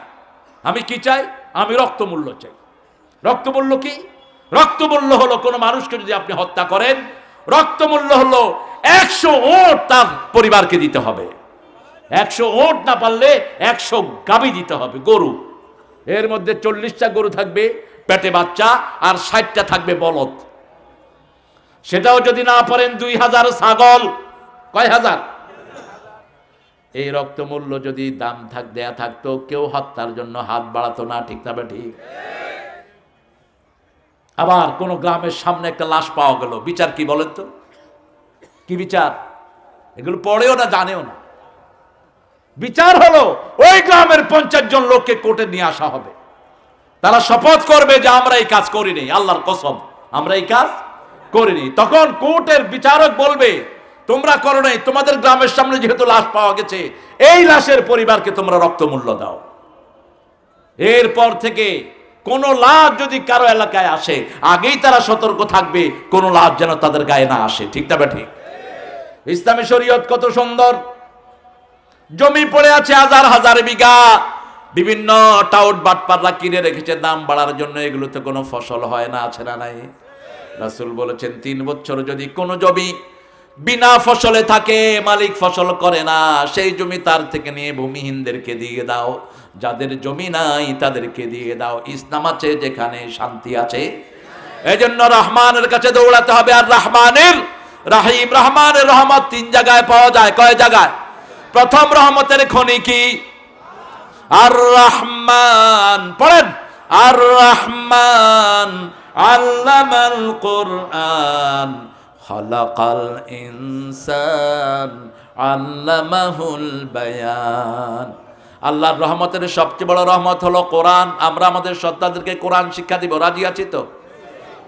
আমি কি চাই? আমি রক্তমূল্য চাই। রক্তমূল্য কি? রক্তমূল্য হলো কোনো মানুষকে যদি আপনি হত্যা করেন, রক্তমূল্য হলো 100 ওট তার পরিবারকে দিতে হবে। 100 ওট না পারলে 100 গাভী দিতে হবে, গরু। এর মধ্যে 40টা গরু থাকবে পেটে বাচ্চা, আর 60টা থাকবে বলদ। সেটাও যদি না পারেন 2000 ছাগল। কয় হাজার? এই রক্তমূল্য যদি দাম দেয়া থাকতো, কেউ হত্যার জন্য হাত বাড়াতো না। ঠিক না ঠিক? আবার কোন গ্রামের সামনে একটা লাশ পাওয়া গেল, বিচার কি বলেন তো? কি বিচার? এগুলো পড়েও না, জানেও না। বিচার হলো ওই গ্রামের 50 জন লোককে কোর্টে নিয়ে আসা হবে, তারা শপথ করবে যে আমরা এই কাজ করিনি, আল্লাহর কসম আমরা এই কাজ করিনি। তখন কোর্টের বিচারক বলবে, তোমরা করো নাই, তোমাদের গ্রামের সামনে যেহেতু লাশ পাওয়া গেছে, এই লাশের পরিবারকে তোমরা রক্তমূল্য দাও। এরপর থেকে কোন লাশ যদি কারো এলাকায় আসে, আগেই তারা সতর্ক থাকবে কোন লাশ যেন তাদের গায়ে না আসে। ঠিক না ঠিক? ইসলামী শরীয়ত কত সুন্দর। জমি পড়ে আছে হাজার হাজার বিঘা, বিভিন্ন টাউট বাটপাররা কিনে রেখেছে দাম বাড়ার জন্য, এগুলোতে কোনো ফসল হয় না, আছে না নাই? রাসূল বলেছেন, 3 বছর যদি কোনো জমি বিনা ফসলে থাকে, মালিক ফসল করে না, সেই জমি তার থেকে নিয়ে ভূমিহীনদেরকে দিয়ে দাও, যাদের জমি নাই তাদেরকে দিয়ে দাও। ইসলাম আছে যেখানে শান্তি আছে। এজন্য রহমানের কাছে দৌড়াতে হবে। আর রহমানের রাহিম, রহমানের রহমত 3 জায়গায় পাওয়া যায়। কয় জায়গায়? প্রথম রহমতের খনি কি? আর রহমান। পড়েন, আর রহমান আল্লামাল কুরআন খালাকাল ইনসান আল্লামাহুল বায়ান। আল্লাহর রহমতের সবচেয়ে বড় রহমত হলো কোরআন। আমরা আমাদের সন্তানদেরকে কোরআন শিক্ষা দিব। রাজি আছি তো?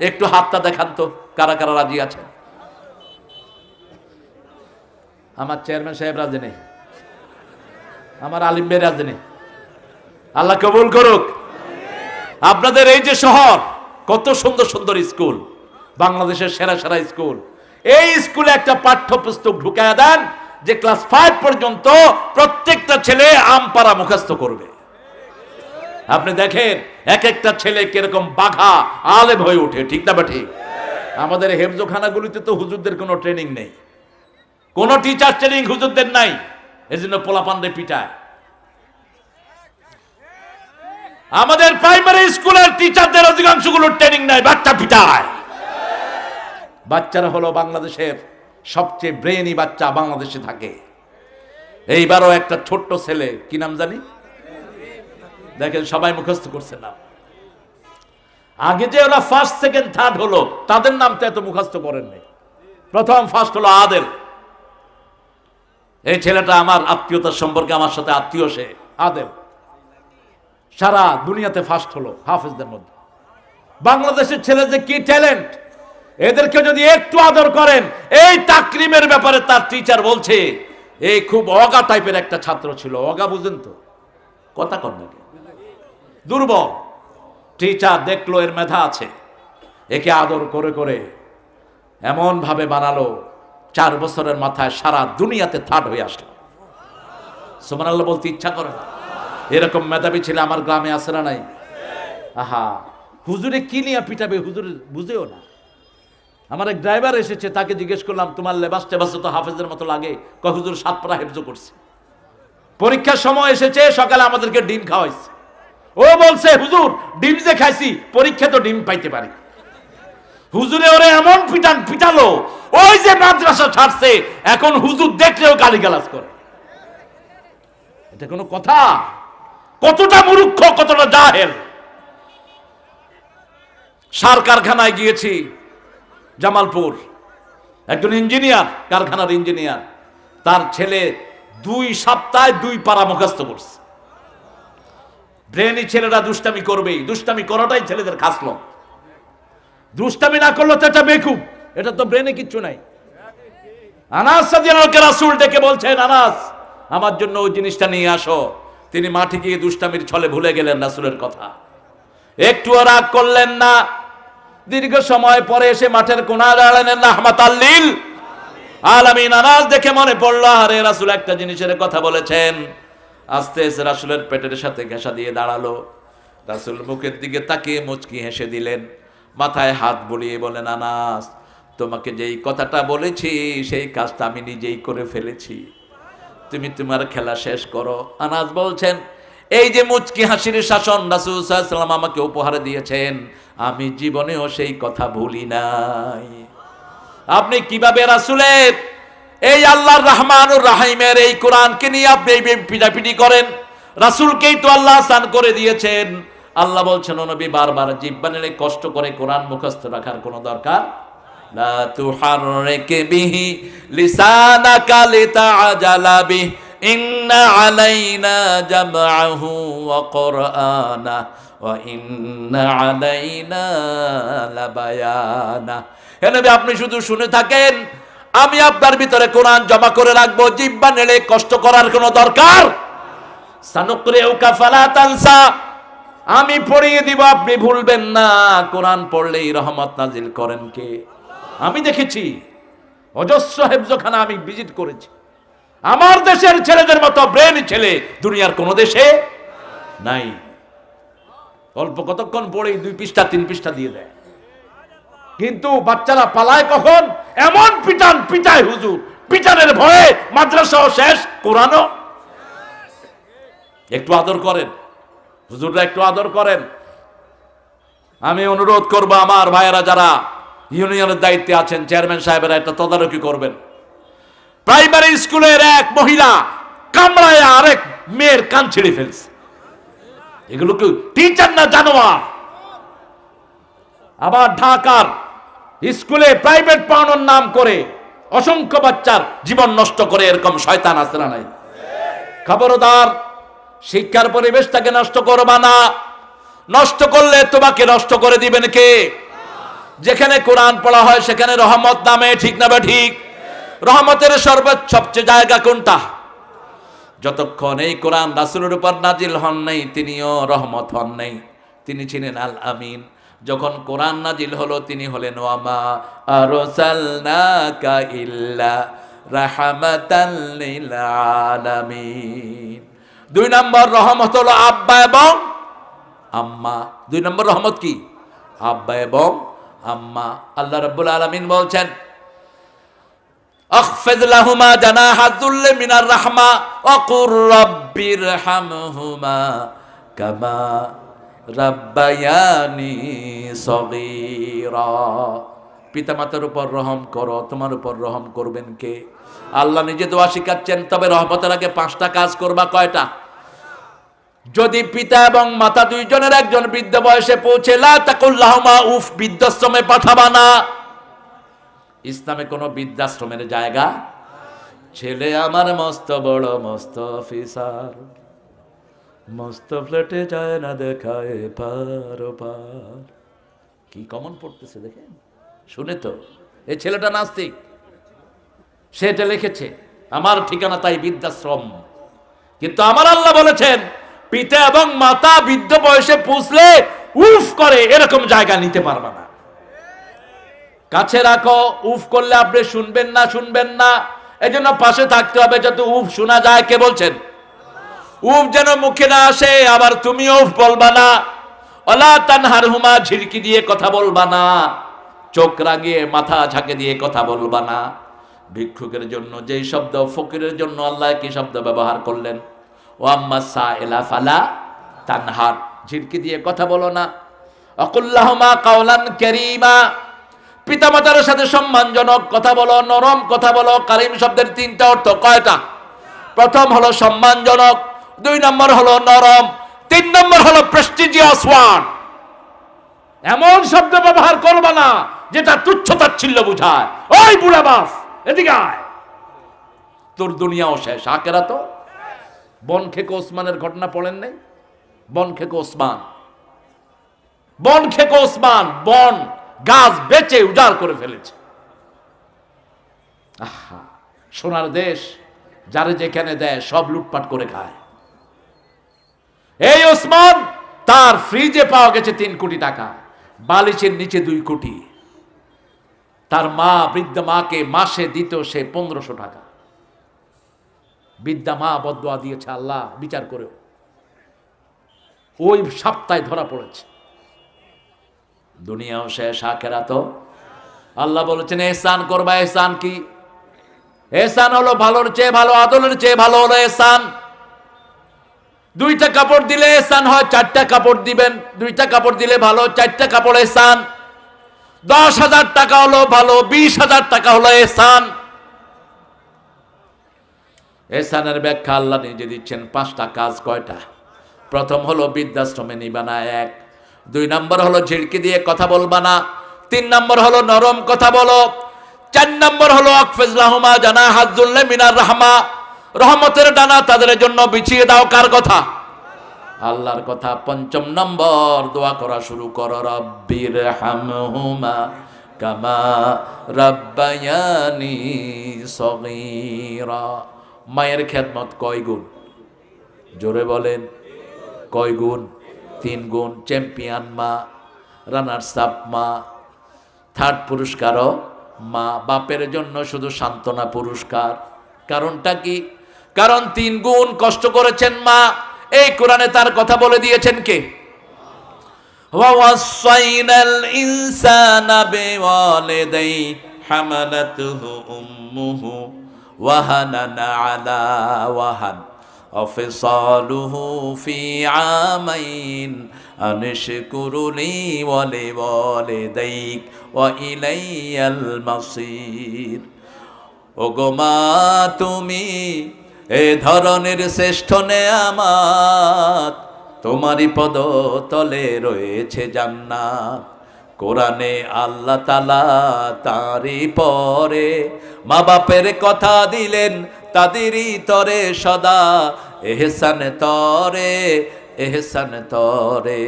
একটু হাতটা দেখান তো, কারা কারা রাজি আছেন? আমার চেয়ারম্যান সাহেব রাজি নেই, আমার আলিম ভাই রাজি নেই। আল্লাহ কবুল করুক। আপনাদের এই যে শহর, কত সুন্দর সুন্দর স্কুল, বাংলাদেশের সেরা সেরা স্কুল, এই স্কুলে একটা পাঠ্যপুস্তক ঢুকায়া দেন যে ক্লাস 5 পর্যন্ত প্রত্যেকটা ছেলে আমপারা মুখস্থ করবে। আপনি দেখেন এক একটা ছেলে কিরকম বাঘা আলেম হয়ে ওঠে। ঠিক না ঠিক? আমাদের হেফজোখানাগুলিতে তো হুজুরদের কোনো ট্রেনিং নেই, কোনো টিচার ট্রেনিং হুজুরদের নাই, এজন্য পোলাপানদের পিটায়। আমাদের প্রাইমারি স্কুলের টিচারদের অধিকাংশগুলোর ট্রেনিং নাই, বাচ্চা পিটায়। বাচ্চারা হলো বাংলাদেশের সবচেয়ে ব্রেইনি বাচ্চা, বাংলাদেশে থাকে। এইবারও একটা ছোট্ট ছেলে, কি নাম জানি, দেখেন সবাই মুখস্থ করছে না। আগে যে ওরা ফার্স্ট সেকেন্ড থার্ড হলো, তাদের নাম তো এত মুখস্থ করেন নাই। প্রথম ফার্স্ট হলো আদেল। এই ছেলেটা আমার আত্মীয়তার সম্পর্কে আমার সাথে আত্মীয়, সে আদেল সারা দুনিয়াতে ফার্স্ট হলো হাফেজদের মধ্যে। বাংলাদেশের ছেলে যে কি ট্যালেন্ট, এদেরকে যদি একটু আদর করেন। এই তাকরিমের ব্যাপারে তার টিচার বলছে, এই খুব অগা টাইপের একটা ছাত্র ছিল। অগা বুঝেন তো? কথা কন নাকি? দুর্বল। টিচার দেখলো এর মেধা আছে, একে আদর করে করে এমন ভাবে বানালো, 4 বছরের মাথায় সারা দুনিয়াতে থার্ড হয়ে আসলো। সুবহানাল্লাহ বলতে ইচ্ছা করে না? এরকম মেধাবী ছেলে আমার গ্রামে আছে না নাই? আহা, হুজুরে কি নিয়ে পিটাবে, হুজুর বুঝেও না। আমার এক ড্রাইভার এসেছে, তাকে জিজ্ঞেস করলাম তোমার লেবাস টেবাস তো হাফেজের মতো লাগে, হুজুর 7 পারা হেফজ করছে। পরীক্ষার সময় এসেছে, সকালে আমাদেরকে ডিম খাওয়াইছে। ও বলছে হুজুর ডিম যে খাইছি, পরীক্ষা তো ডিম পাইতে পারি। হুজুরে ওরে এমন পিটালো, ওই যে মাদ্রাসা ছাড়ছে এখন হুজুর দেখলেও গালিগালাজ করে। এটা কোনো কথা? কতটা মূর্খ, কতটা জাহেল। সার কারখানায় গিয়েছি জামালপুর, একজন ইঞ্জিনিয়ার, কারখানার ইঞ্জিনিয়ার, তার ছেলে 2 সপ্তাহে 2 পারা মুখস্থ করছে। ব্রেনি ছেলেরা দুষ্টামি করবেই, দুষ্টামি করাটাই ছেলেদের খাসলো। দুষ্টামি না করলো তো এটা বেকুব, এটা তো ব্রেনে কিচ্ছু নাই। আনাস রাদিয়াল্লাহু আনহু রাসূল ডেকে বলছেন, আনাস আমার জন্য ওই জিনিসটা নিয়ে আসো। তিনি মাঠে গিয়ে দুষ্টামির ছলে ভুলে গেলেন রাসূলের কথা, একটুও রাগ করলেন না। দীর্ঘ সময় পরে এসে মাঠের কোণায় দাঁড়ালেন রাহমাতাল লিল আলামিন। আনাস দেখে মনে পড়লো, আরে রাসূল একটা জিনিসের কথা বলেছেন। আস্তে আস্তে রাসূলের পেটের সাথে ঘেঁষা দিয়ে দাঁড়ালো। রাসূল মুখের দিকে তাকিয়ে মুচকি হেসে দিলেন, মাথায় হাত বুলিয়ে বলেন, আনাস তোমাকে যেই কথাটা বলেছি সেই কাজটা আমি নিজেই করে ফেলেছি, তুমি তোমার খেলা শেষ করো। আনাস বলছেন, এই যে মুচকি হাসির শাসন রাসূল সাল্লাল্লাহু আলাইহি ওয়াসাল্লাম আমাকে উপহার দিয়েছেন, আমি জীবনেও সেই কথা ভুলি নাই। আপনি কিভাবে রাসূলের এই আল্লাহর রহমানুর রহিমের এই কোরআনকে নিয়ে আপনি পিটাপিটি করেন? রাসূলকেই তো আল্লাহ আসান করে দিয়েছেন। আল্লাহ বলছেন, ও নবী বারবার জিহ্বা নেড়ে কষ্ট করে কোরআন মুখস্থ রাখার কোনো দরকার লা তুহাররিক বিহি লিসানাকা লিতাআজালা বিহি ইন্না আলাইনা জামআহু ওয়া কুরআনা ওয়া ইন্না আলাইনা লাবায়ানা। হে নবী আপনি শুধু শুনে থাকেন, আমি আপনার ভিতরে কোরআন জমা করে রাখবো, জিহ্বা নেড়ে কষ্ট করার কোনো দরকার। সানুকরিউকা ফালা তানসা, আমি পড়িয়ে দিব আপনি ভুলবেন না। কোরআন পড়লেই রহমত নাজিল করেন কে? আমি দেখেছি অজস্র হেফজখানা আমি ভিজিট করেছি। আমার দেশের ছেলেদের মতো ব্রেন ছেলে দুনিয়ার কোন দেশে নাই। অল্প কতক্ষণ পড়ে 2 পৃষ্ঠা 3 পৃষ্ঠা দিয়ে দেয়, কিন্তু বাচ্চারা পালায় কখন? এমন পিটান পিটায় হুজুর, পিটানের ভয়ে মাদ্রাসাও শেষ, কোরআনও। একটু আদর করেন হুজুররা, একটু আদর করেন। আমি অনুরোধ করব আমার ভাইয়েরা যারা ইউনিয়নের দায়িত্বে আছেন, চেয়ারম্যান সাহেবেরা একটা তদারকি করবেন। প্রাইমারি স্কুলের এক মহিলা কামড়ায় আরেক মেয়ের কান ছিঁড়ে ফেলছে। এগুলো কি টিচার না জানোয়ার? আবার ঢাকার স্কুলে প্রাইভেট পড়ানোর নাম করে অসংখ্য বাচ্চার জীবন নষ্ট করে এরকম শয়তান আছে না নাই? খবরদার, শিক্ষার পরিবেশটাকে নষ্ট করবা না। নষ্ট করলে তোমাকে নষ্ট করে দিবেন কে? যেখানে কোরআন পড়া হয় সেখানে রহমত নামে, ঠিক না বা ঠিক? রহমতের সবচেয়ে জায়গা কোনটা? যতক্ষণ এই কোরআন রাসূলের উপর নাজিল হন নাই, তিনিও রহমত হন নাই, তিনি ছিলেন আল আমিন। যখন কোরআন নাজিল হলো তিনি হলেন ওয়ামা আরসালনাকা ইল্লা রাহমাতাল লিল আলামিন। 2 নম্বর রহমত হলো আব্বা এবং আম্মা। 2 নম্বর রহমত কি? আব্বা এবং আম্মা। আল্লাহ রাব্বুল আলামিন বলছেন, আখফিদ লাহুমা জানাহা যুল্লি মিনার রাহমা ওয়া কুর রাব্বিরহামহুমা কামা রাব্বায়ানি সগীরা। পিতামাতার উপর রহম করো, তোমার উপর রহম করবেন কে? আল্লাহ নিজে দোয়া শিখাচ্ছেন। তবে রহমতের আগে 5টা কাজ করবা। কয়টা? যদি পিতা এবং মাতা দুইজনের একজন বৃদ্ধ বয়সে পৌঁছে, লা তাকুল লাহুমা উফ, বৃদ্ধাশ্রমে পাঠাবা না। ইসলামে কোনো বৃদ্ধাশ্রমের জায়গা। ছেলে আমার মস্ত বড় মস্ত অফিসার, মস্ত ফ্ল্যাটে যায় না দেখায় পার পার। কি কমন পড়তেছে দেখেন, শুনে তো। এই ছেলেটা নাস্তিক, সেটা লিখেছে আমার ঠিকানা তাই বৃদ্ধাশ্রম। কিন্তু আমার আল্লাহ বলেছেন পিতা এবং মাতা বৃদ্ধ বয়সে পৌঁছলে উফ করে এরকম জায়গা নিতে পারবা না। কাছে রাখো, উফ করলে আপনি শুনবেন না, শুনবেন না। এই জন্য পাশে থাকতে হবে যাতে উফ শোনা যায়। কে বলছেন? উফ যেন মুখে না আসে, আবার তুমিও উফ বলবা না। ওয়ালা তানহারহুমা, ঝিড়কি দিয়ে কথা বলবা না, চোখ রাগিয়ে মাথা ঝাঁকে দিয়ে কথা বলবা না। ভিক্ষুকের জন্য যেই শব্দ, ফকিরের জন্য আল্লাহ কি শব্দ ব্যবহার করলেন? ওয়াম্মা সাইলা ফালা তানহার, ঝিড়কি দিয়ে কথা বলো না। আকুল্লাহুমা কাওলান কারীমা, পিতামাতার সাথে সম্মানজনক কথা বলো, নরম কথা বলো। কারীম শব্দের তিনটা অর্থ, কয়টা? প্রথম হলো সম্মানজনক, 2 নম্বর হলো নরম, 3 নম্বর হলো প্রেস্টিজিয়াস ওয়ার্ড। এমন শব্দ ব্যবহার করবা না যেটা তুচ্ছ-তাচ্ছিল্য বোঝায়। ওই বুড়া বাস, এদিকে আয়, তোর দুনিয়াও শেষ, আখিরাতও। বন খেকো ওসমানের ঘটনা পড়েন নাই? বন খেকো ওসমান, বন খেকো ওসমান বন গাছ বেচে উজাড় করে ফেলেছে। আহা, সোনার দেশ, যারে যেখানে দেয় সব লুটপাট করে খায়। এই ওসমান, তার ফ্রিজে পাওয়া গেছে 3 কোটি টাকা, বালিশের নিচে 2 কোটি। তার মা, বৃদ্ধা মাকে মাসে দিত সে 1500 টাকা। বৃদ্ধা মা বদদুয়া দিয়েছে, আল্লাহ বিচার করেও। ওই সপ্তাহে ধরা পড়েছে। দুনিয়াও শেষ, আখিরাতও। আল্লাহ বলেছেন ইহসান করবা। ইহসান কি? ইহসান হলো ভালোর চেয়ে ভালো, আদলের চেয়ে ভালো হলো ইহসান। 2টা কাপড় দিলে ইহসান হয়, 4টা কাপড় দিবেন। 2টা কাপড় দিলে ভালো, 4টা কাপড় ইহসান। 10,000 টাকা হলো ভালো, 20,000 টাকা হলো ইহসান। ইহসানের ব্যাখ্যা আল্লাহ নিজে দিচ্ছেন। 5টা কাজ। কয়টা? প্রথম হলো বৃদ্ধাশ্রমে নিবা না, 1। 2 নম্বর হলো ঝিড়কি দিয়ে কথা বলবা না। 3 নম্বর হলো নরম কথা বলো। 4 নম্বর হলো আকফিজ লাহুমা জানাহাজ যুল্লি মিনার রাহমা, রহমতের ডানা তাদের জন্য বিছিয়ে দাও। কার কথা? আল্লাহর কথা। 5 নম্বর, দোয়া করা শুরু করো, রব্বির হামহুমা কামা রাব্বায়ানি সগীরা। মায়ের খেদমত কয় গুণ? জোরে বলেন, কয় গুণ? 3 গুণ। চ্যাম্পিয়ন মা, রানার্স আপ মা, 3rd পুরস্কারও মা। বাপের জন্য শুধু সান্ত্বনা পুরস্কার। কারণটা কি? কারণ 3 গুণ কষ্ট করেছেন মা। এই কোরআনে তার কথা বলে দিয়েছেন কে? ওয়া ওয়াসাইনাল ইনসানা বিওয়ালিদাইহি হামালাতুহু উম্মুহু ওয়াহানান আলা ওয়াহান ওয়াফিসালুহু ফি আমাইন আনশকুরুনি ওয়া লিওয়ালিদাইক ওয়া ইলাইয়াল মাসির। ওগো মা, তুমি এ ধরনের শ্রেষ্ঠ নেয়ামত, তোমারই পদ তলে রয়েছে জান্নাত। কোরআনে আল্লাহ তাআলা তারই পরে মা বাপের কথা দিলেন, তাদেরই তরে সদা এহসান তরে, এহসান তরে।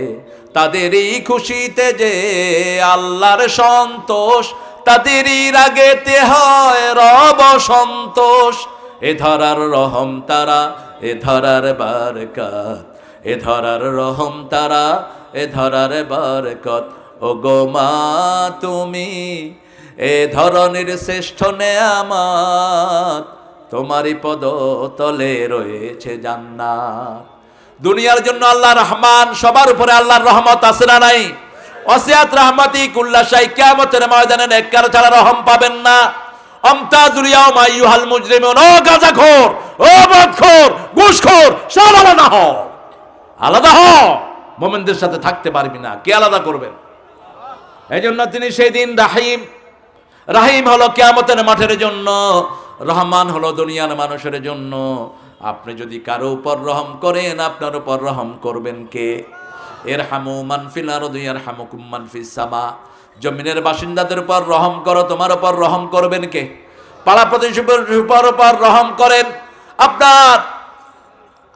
তাদেরই খুশিতে যে আল্লাহর সন্তোষ, তাদেরই রাগেতে হয় রব সন্তোষ। এ ধরার রহম তারা, এ ধরার বারকত, এ ধরার রহম তারা, এ ধরার বারকত। ও গো মা, তুমি এ ধরনের শ্রেষ্ঠ নেয়ামত, তোমারই পদ তলে রয়েছে জান্নাত। দুনিয়ার জন্য আল্লাহ রহমান, সবার উপরে আল্লাহর রহমত আছে না নাই? ওয়াসিআত রাহমাতি কুল্লা শাই, কিয়ামতের ময়দানে নেককার ছাড়া রহম পাবেন না। আমতাজুল ইয়াউমা আইয়ুহাল মুজরিমুন, ও গাঁজাখোর, ও মদখোর, ঘুষখোর, সব আলাদা হও, আলাদা হও। মুমিনদের সাথে থাকতে পারবি না, কে আলাদা করবেন? এই জন্য তিনি সেই দিন রাহিম। রাহিম হলো কিয়ামতের মাঠের জন্য, রহমান হলো দুনিয়ার মানুষের জন্য। আপনি যদি কারো উপর রহম করেন, আপনার উপর রহম করবেন কে? ইরহামু মান ফিল আরদি ইয়ারহামুকুম মান ফিস সামা। জমিনের বাসিন্দাদের উপর রহম করো, তোমার উপর রহম করবেন কে? পাড়া প্রতিবেশীর উপর রহম করেন, আপনার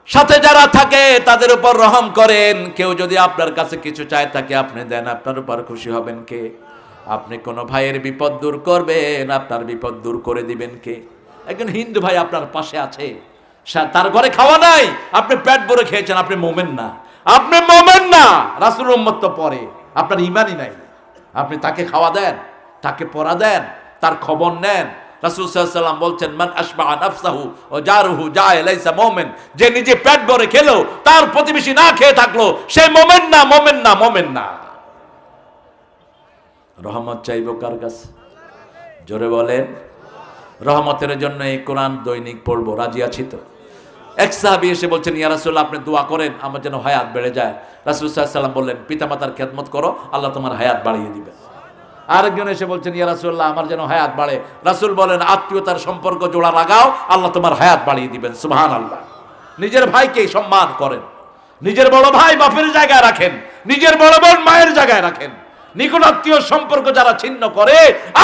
সাথে যারা থাকে তাদের উপর রহম করেন। কেউ যদি আপনার কাছে কিছু চায় তাকে আপনি দেন, আপনার উপর খুশি হবেন কে? আপনি কোন ভাইয়ের বিপদ দূর করবেন, আপনার বিপদ দূর করে দিবেন কে? একজন হিন্দু ভাই আপনার পাশে আছে, তার ঘরে খাওয়া নাই, আপনি পেট ভরে খেয়েছেন, আপনি মোমেন না, আপনি মোমেন না। রাসূলের উম্মত তো পরে, আপনার ঈমানই নাই। আপনি তাকে খাওয়া দেন, তাকে পড়া দেন, তার খবর নেন, রাসূল সাল্লাল্লাহু আলাইহি ওয়াসাল্লাম বলছেন, মান আশবা নাফসাহু ওয়া জারুহু জায় লাইসা মুমিন, যে নিজে পেট ভরে খেলো তার প্রতিবেশী না খেয়ে থাকলো, সে মুমিন না, মুমিন না, মুমিন না। রহমত চাইবো কার কাছে? জোরে বলেন। রহমতের জন্য এই কোরআন দৈনিক পড়বো, রাজি আছি তো? এক সাহাবী এসে বলছেন, ইয়া রাসূলুল্লাহ আপনি দোয়া করেন আমার যেন হায়াত বেড়ে যায়। রাসূল সাল্লাল্লাহু আলাইহি ওয়াসাল্লাম বললেন, পিতামাতার খেদমত করো, আল্লাহ তোমার হায়াত বাড়িয়ে দিবে। আরেকজন এসে বলছেন, ইয়া রাসূলুল্লাহ আমার যেন হায়াত বাড়ে। রাসূল বলেন, আত্মীয়তার সম্পর্ক জোড়া লাগাও, আল্লাহ তোমার হায়াত বাড়িয়ে দিবেন। সুবহানাল্লাহ। নিজের ভাইকে সম্মান করেন, নিজের বড় ভাই বাপের জায়গায় রাখেন, নিজের বড় বোন মায়ের জায়গায় রাখেন। নিকট আত্মীয় সম্পর্ক যারা ছিন্ন করে,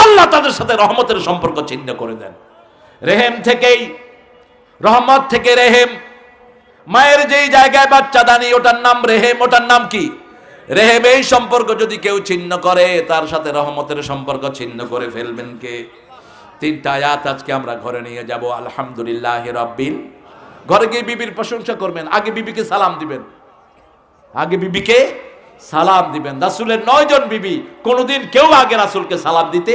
আল্লাহ তাদের সাথে রহমতের সম্পর্ক ছিন্ন করে দেন। রেহেম থেকেই, রহমত থেকে রেহেম। মায়ের যেই জায়গায় বাচ্চা দানি ওটার নাম রেহেম, ওটার নাম কি? রেহেম। এই সম্পর্ক যদি কেউ ছিন্ন করে, তার সাথে রহমতের সম্পর্ক ছিন্ন করে ফেলবেন কে? তিনটা আয়াত আজকে আমরা ঘরে নিয়ে যাব। আলহামদুলিল্লাহ রাব্বিল। ঘরে গিয়ে বিবির প্রশংসা করবেন, আগে বিবিকে সালাম দিবেন, আগে বিবিকে সালাম দিবেন। রাসূলের 9 জন বিবি, কোনোদিন কেউ আগে রাসূলকে সালাম দিতে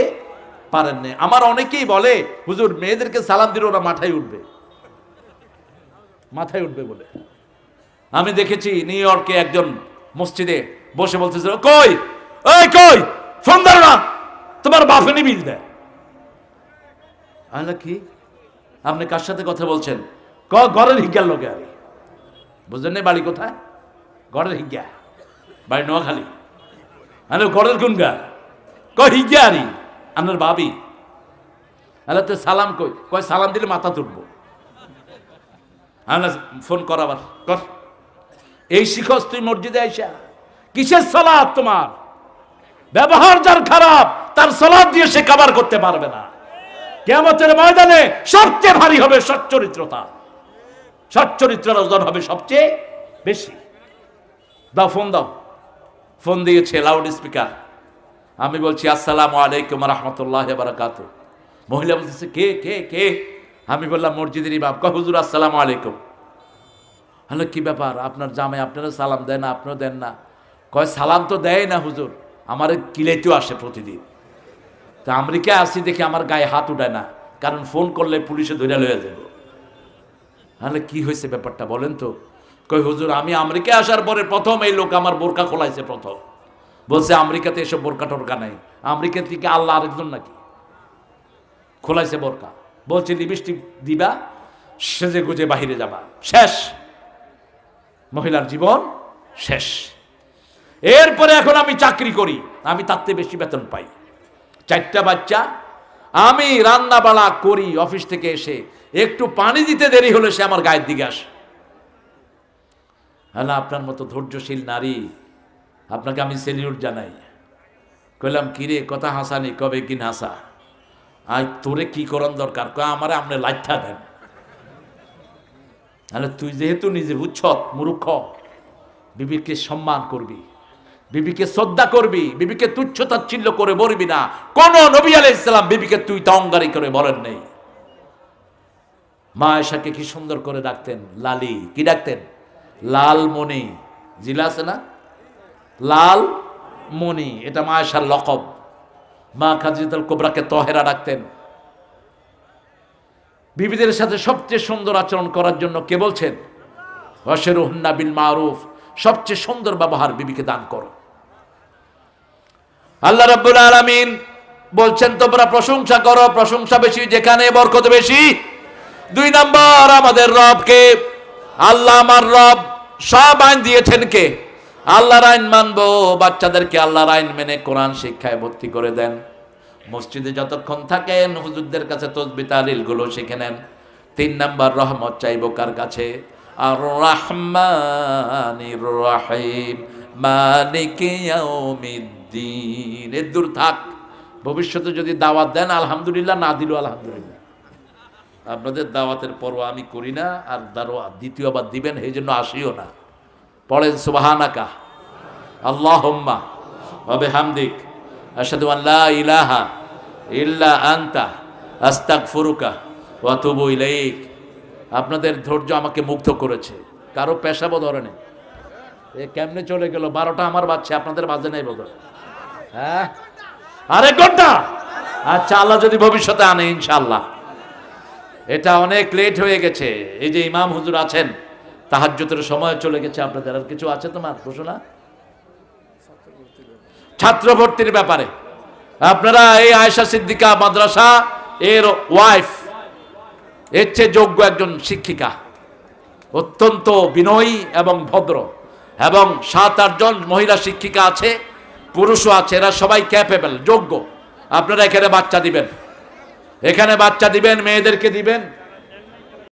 পারেন না। আমার অনেকেই বলে, হুজুর মেয়েদেরকে সালাম দিলে ওরা মাথায় উঠবে, মাথায় উঠবে বলে। আমি দেখেছি নিউ ইয়র্কে একজন মসজিদে বসে বলতেছিল, কই ওই কই ফোন ধরো না, তোমার বাপেনি বিল দেয়। আল্লাহ কি, আপনি কার সাথে কথা বলছেন? ঘরের হিজ্ঞার লোকে। আরে বুঝলেন না বাড়ি কোথায়? ঘরের হিজ্ঞা, বাড়ি নোয়াখালী। আরে ঘরের কোন গা? হিজ্ঞা আরি আপনার বাবি। আল্লাহ তো সালাম কই? কয় সালাম দিলে মাথা তুলবো। আল্লাহ ফোন কর, আবার কর। এই শিখস তুই মসজিদে আইসা? কিসের সালাত তোমার? ব্যবহার যার খারাপ, তার সালাত দিয়ে সে কভার করতে পারবে না। কিয়ামতের ময়দানে সবচেয়ে ভারী হবে সচ্চরিত্রতা, সচ্চরিত্রের ওজন হবে সবচেয়ে বেশি। দাও ফোন দাও। ফোন দিয়েছে লাউড স্পিকার। আমি বলছি, আসসালামু আলাইকুম রাহমাতুল্লাহি ওয়া বারাকাতুহু। মহিলা বলতেছে, কে কে কে? আমি বললাম, মসজিদের ইমাম। কয় হুজুর আসসালামু আলাইকুম। হ্যালো, কি ব্যাপার? আপনার জামাই আপনারা সালাম দেন না, আপনিও দেন না? কয় সালাম তো দেয় না হুজুর, আমার কিলাইতেও আসে প্রতিদিন। তা আমেরিকায় আসি দেখে আমার গায়ে হাত উঠায় না, কারণ ফোন করলে পুলিশে ধরে লয়ে যাব। তাহলে কি হয়েছে ব্যাপারটা বলেন তো? কই হুজুর, আমি আমেরিকায় আসার পরে প্রথম এই লোক আমার বোরকা খোলাইছে। প্রথম বলছে আমেরিকাতে এসব বোরকা টোরকা নাই, আমেরিকা থেকে আল্লাহ আরেকজন নাকি খোলাইছে বোরকা। বলছে লিপস্টিক দিবা, সেজে গুজে বাহিরে যাবা, শেষ, মহিলার জীবন শেষ। এরপরে এখন আমি চাকরি করি, আমি তার থেকে বেশি বেতন পাই, 4টা বাচ্চা, আমি রান্না বাড়া করি। অফিস থেকে এসে একটু পানি দিতে দেরি হলে সে আমার গায়ের দিকে আসে। হ্যাঁ, আপনার মতো ধৈর্যশীল নারী, আপনাকে আমি সেলিউট জানাই। কইলাম, কিরে কথা হাসানি? কবে কিন হাসা? আজ তোরে কি করন দরকার? কয় আমারে আপনি লাইঠা দেন। তাহলে তুই যেহেতু নিজে উচ্ছত মূর্খ, বিবিকে সম্মান করবি, বিবিকে শ্রদ্ধা করবি, বিবিকে তুচ্ছ তাচ্ছিল্য করে বলবি না। কোন নবী আলাইহিস সালাম বিবিকে তুই তঙ্গারি করে বলেন নেই। মা আয়েশাকে কি সুন্দর করে ডাকতেন, লালি। কি ডাকতেন? লালমণি। জিলা আছে না, লাল মণি, এটা মা আয়েশার লকব। মা খাদিজাতুল কুবরাকে তহেরা ডাকতেন। বিবিদের সাথে সবচেয়ে সুন্দর আচরণ করার জন্য কে বলছেন? ওয়াশিরুহুন্না বিল মারুফ, সবচেয়ে সুন্দর ব্যবহার বিবিকে দান করো। আল্লাহ রাব্বুল আলামিন বলছেন, তোমরা প্রশংসা করো, প্রশংসা বেশি যেখানে বরকত বেশি। 2 নাম্বার, আমাদের রবকে। আল্লাহ আমার রব। সব আইন দিয়েছেন কে? আল্লাহর আইন মানবো। বাচ্চাদেরকে আল্লাহর আইন মেনে কোরআন শিক্ষায় ভর্তি করে দেন। মসজিদে যতক্ষণ থাকেন হুজুরদের কাছে তাসবিহ তাহলিল গুলো শিখে নেন। 3 নাম্বার, রহমত চাইবো কার কাছে? আর রহমানির রহিম মালিকি ইয়াউমিদ্দিন। এর দূর থাক। ভবিষ্যতে যদি দাওয়াত দেন আলহামদুলিল্লাহ, না দিল আলহামদুলিল্লাহ। আপনাদের দাওয়াতের পরোয়া আমি করি না, আর দ্বিতীয়বার দিবেন এই জন্য আসিও না। পড়েন সুবহানাকা আল্লাহুম্মা ওয়া বিহামদিক আশহাদু আন লা ইলাহা ইল্লা আনতা আস্তাগফিরুকা ওয়া আতুবু ইলাইক। আপনাদের ধৈর্য আমাকে মুগ্ধ করেছে। কারো পেশাবো ধরে নেই। এ কেমনে চলে গেল? 12টা আমার বাচ্চা, আপনাদের বাজে নাই বোধ। হ্যাঁ, আরেক ঘন্টা আচ্ছা, আল্লাহ যদি ভবিষ্যতে আনে ইনশাআল্লাহ। এটা অনেক লেট হয়ে গেছে। এই যে ইমাম হুজুর আছেন, তাহাজ্জুদের সময় চলে গেছে। আপনাদের আর কিছু আছে তোমার ঘোষণা? ছাত্র ভর্তির ব্যাপারে আপনারা এই আয়েশা সিদ্দিকা মাদ্রাসা এর ওয়াইফ, এর চেয়ে যোগ্য একজন শিক্ষিকা, অত্যন্ত বিনয়ী এবং ভদ্র, এবং 7-8 জন মহিলা শিক্ষিকা আছে, পুরুষও আছে, এরা সবাই ক্যাপেবল, যোগ্য। আপনারা এখানে বাচ্চা দিবেন, এখানে বাচ্চা দিবেন, মেয়েদেরকে দিবেন।